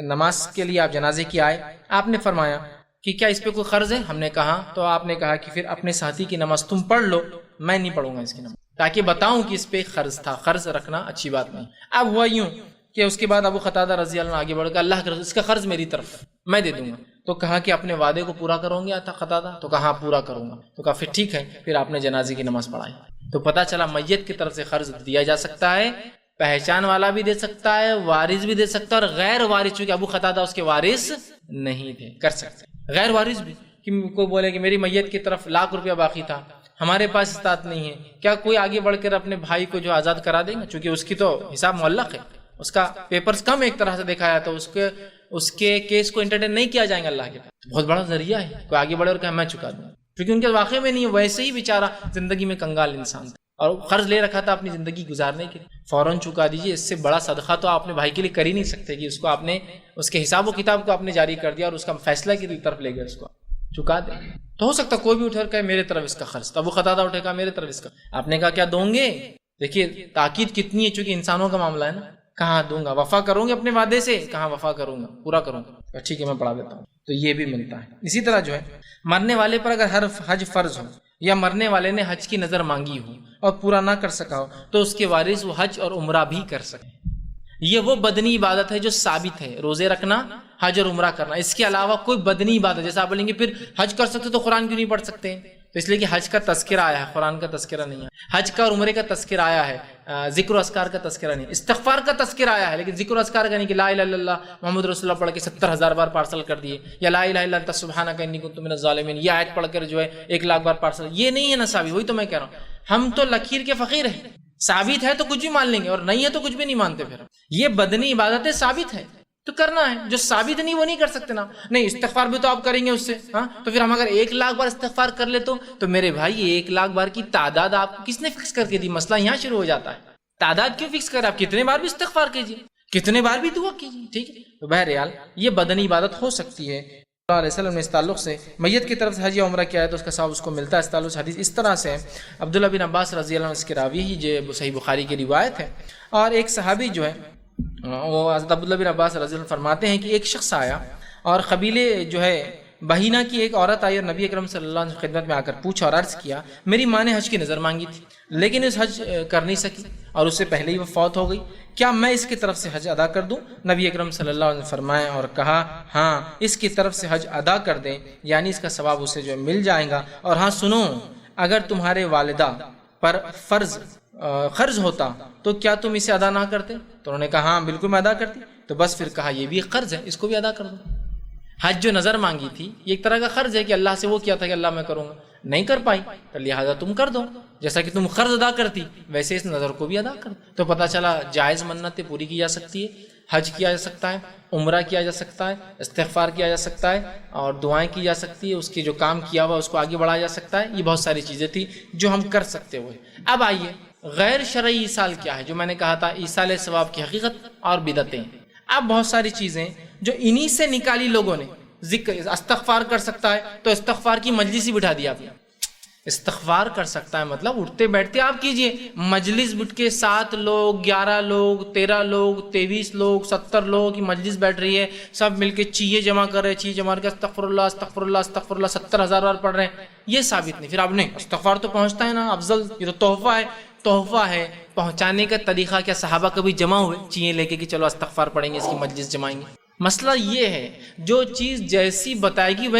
نماز کے لیے آپ جنازے کی آئے. آپ نے فرمایا کہ کیا اس پہ کوئی قرض ہے؟ ہم نے کہا. تو آپ نے کہا کہ پھر اپنے ساتھی کی نماز تم پڑھ لو، میں نہیں پڑھوں گا اس کی نماز، تاکہ بتاؤں کہ اس پہ قرض تھا. قرض رکھنا اچھی بات نہیں. اب ہوا یوں کہ اس کے بعد ابو قتادہ رضی اللہ عنہ آگے بڑھ کر اللہ کا اس کا قرض میری طرف میں دے دوں گا. تو کہا کہ اپنے وعدے کو پورا کروں گے آتا قتادہ؟ تو کہا پورا کروں گا. تو کہا پھر ٹھیک ہے. پھر آپ نے جنازے کی نماز پڑھائی. تو پتہ چلا میت کی طرف سے قرض دیا جا سکتا ہے، پہچان والا بھی دے سکتا ہے، وارث بھی دے سکتا ہے، اور غیر وارث، چونکہ ابو قتادہ اس کے وارث نہیں تھے، کر سکتے. غیر وارث بھی کہ کوئی بولے کہ میری میت کی طرف 1,00,000 روپیہ باقی تھا، ہمارے پاس استطاعت نہیں ہے، کیا کوئی آگے بڑھ کر اپنے بھائی کو جو آزاد کرا دیں گے؟ چونکہ اس کی تو حساب معلق ہے، اس کا پیپرز کم ایک طرح سے دیکھا جائے تو اس کے کیس کو انٹرٹین نہیں کیا جائیں گے اللہ کے پاس. بہت بڑا ذریعہ ہے کوئی آگے بڑھے اور کہے میں چکا دوں، کیونکہ ان کے واقعے میں نہیں ہے. ویسے ہی بیچارہ زندگی میں کنگال انسان تھا اور قرض لے رکھا تھا اپنی زندگی گزارنے کے لیے. فوراً چکا دیجیے. اس سے بڑا صدقہ تو آپ نے بھائی کے لیے کر ہی نہیں سکتے کہ اس کو آپ نے اس کے حساب و کتاب کو آپ نے جاری کر دیا اور اس کا فیصلہ کی طرف لے گئے، اس کو چکا دیں. تو ہو سکتا کوئی بھی اٹھ کر میرے طرف اس کا قرض. ابو قتادہ اٹھے گا میرے طرف اس کا. آپ نے کہا کیا دوں گے؟ دیکھیے تاکید کتنی ہے، چونکہ انسانوں کا معاملہ ہے نا. کہاں دوں گا؟ وفا کروں گے اپنے وعدے سے؟ کہاں وفا کروں گا، پورا کروں گا. ٹھیک ہے میں پڑھا دیتا ہوں. تو یہ بھی ملتا ہے. اسی طرح جو ہے مرنے والے پر اگر ہر حج فرض ہو یا مرنے والے نے حج کی نظر مانگی ہو اور پورا نہ کر سکا ہو تو اس کے وارث وہ حج اور عمرہ بھی کر سکے. یہ وہ بدنی عبادت ہے جو ثابت ہے، روزے رکھنا، حج اور عمرہ کرنا. اس کے علاوہ کوئی بدنی عبادت، جیسا آپ بولیں گے پھر حج کر سکتے تو قرآن کیوں نہیں پڑھ سکتے؟ تو اس لیے کہ حج کا تذکرہ آیا ہے، قرآن کا تذکرہ نہیں ہے. حج کا اور عمرے کا تذکرہ آیا ہے، ذکر و اذکار کا تذکرہ نہیں. استغفار کا تذکرہ آیا ہے لیکن ذکر و اذکار کا نہیں کہ لا الہ الا اللہ محمد رسول اللہ پڑھ کے 70,000 بار پارسل کر دیے، یا لا الہ الا انت سبحانک انی کنت من الظالمین یہ آیت پڑھ کر جو ہے 1,00,000 بار پارسل. یہ نہیں ہے نا ثابت. وہی تو میں کہہ رہا ہوں، ہم تو لکیر کے فقیر ہیں. ثابت ہے تو کچھ بھی مان لیں گے اور نہیں ہے تو کچھ بھی نہیں مانتے. پھر یہ بدنی عبادتیں ثابت ہے تو کرنا ہے، جو ثابت نہیں وہ نہیں کر سکتے نا. نہیں استغفار بھی تو آپ کریں گے اس سے، ہاں تو پھر ہم اگر 1,00,000 بار استغفار کر لے تو میرے بھائی 1,00,000 بار کی تعداد آپ کو کس نے فکس کر کے دی؟ مسئلہ یہاں شروع ہو جاتا ہے. تعداد کیوں فکس کرے؟ آپ کتنے بار بھی استغفار کیجیے، کتنے بار بھی دعا کیجیے. ٹھیک ہے. تو بہرحال یہ بدنی عبادت ہو سکتی ہے. صلی اللہ علیہ وسلم نے اس تعلق سے میت کی طرف سے حج یا عمرہ کیا ہے تو اس کا ثواب اس کو ملتا ہے. اس تعلق سے حدیث اس طرح سے عبداللہ بن عباس رضی اللہ عنہ اس کے راوی ہی جو صحیح بخاری کی روایت ہے. اور ایک صحابی جو ہے وہ حضرت عبداللہ بن عباس رضی اللہ عنہ فرماتے ہیں کہ ایک شخص آیا اور قبیلے جو ہے بہینہ کی ایک عورت آئی اور نبی اکرم صلی اللہ علیہ وسلم خدمت میں آ کر پوچھا اور عرض کیا میری ماں نے حج کی نظر مانگی تھی لیکن اس حج کر نہیں سکی اور اس سے پہلے ہی وہ فوت ہو گئی، کیا میں اس کی طرف سے حج ادا کر دوں؟ نبی اکرم صلی اللہ علیہ وسلم فرمایا اور کہا ہاں اس کی طرف سے حج ادا کر دیں، یعنی اس کا ثواب اسے جو مل جائے گا. اور ہاں سنو، اگر تمہارے والدہ پر قرض ہوتا تو کیا تم اسے ادا نہ کرتے؟ تو انہوں نے کہا ہاں بالکل میں ادا کرتی. تو بس پھر کہا یہ بھی ایک قرض ہے، اس کو بھی ادا کر دو. حج جو نظر مانگی تھی یہ ایک طرح کا قرض ہے کہ اللہ سے وہ کیا تھا کہ اللہ میں کروں گا، نہیں کر پائی تو لہٰذا تم کر دو. جیسا کہ تم قرض ادا کرتی ویسے اس نظر کو بھی ادا کر دو. تو پتہ چلا جائز منتیں پوری کی جا سکتی ہے، حج کیا جا سکتا ہے، عمرہ کیا جا سکتا ہے، استغفار کیا جا سکتا ہے اور دعائیں کی جا سکتی ہے. اس کی جو کام کیا ہوا اس کو آگے بڑھایا جا سکتا ہے. یہ بہت ساری چیزیں تھیں جو ہم کر سکتے ہوئے. اب آئیے غیر شرعی ایصال کیا ہے، جو میں نے کہا تھا ایصال ثواب کی حقیقت اور بدعتیں. اب بہت ساری چیزیں جو انہی سے نکالی لوگوں نے. ذکر استغفار کر سکتا ہے تو استغفار کی مجلس ہی بٹھا دیا آپ نے. استغفار کر سکتا ہے مطلب اٹھتے بیٹھتے آپ کیجئے، مجلس بٹ کے 7 لوگ 11 لوگ 13 لوگ 23 لوگ 70 لوگوں کی مجلس بیٹھ رہی ہے، سب مل کے چیزیں جمع کر رہے ہیں، چیزیں جمع کر کے استغفر اللہ استغفر اللہ استغفر اللہ 70,000 بار پڑھ رہے ہیں. یہ ثابت نہیں. پھر آپ نے استغفار تو پہنچتا ہے نا افضل، یہ تو تحفہ ہے. تحفہ ہے پہنچانے کا طریقہ کیا صحابہ کبھی جمع ہوئے چیزیں لے کے کہ چلو استغفار پڑھیں گے، اس کی مجلس جمائیں گے؟ مسئلہ یہ ہے جو چیز جیسی بتائے گی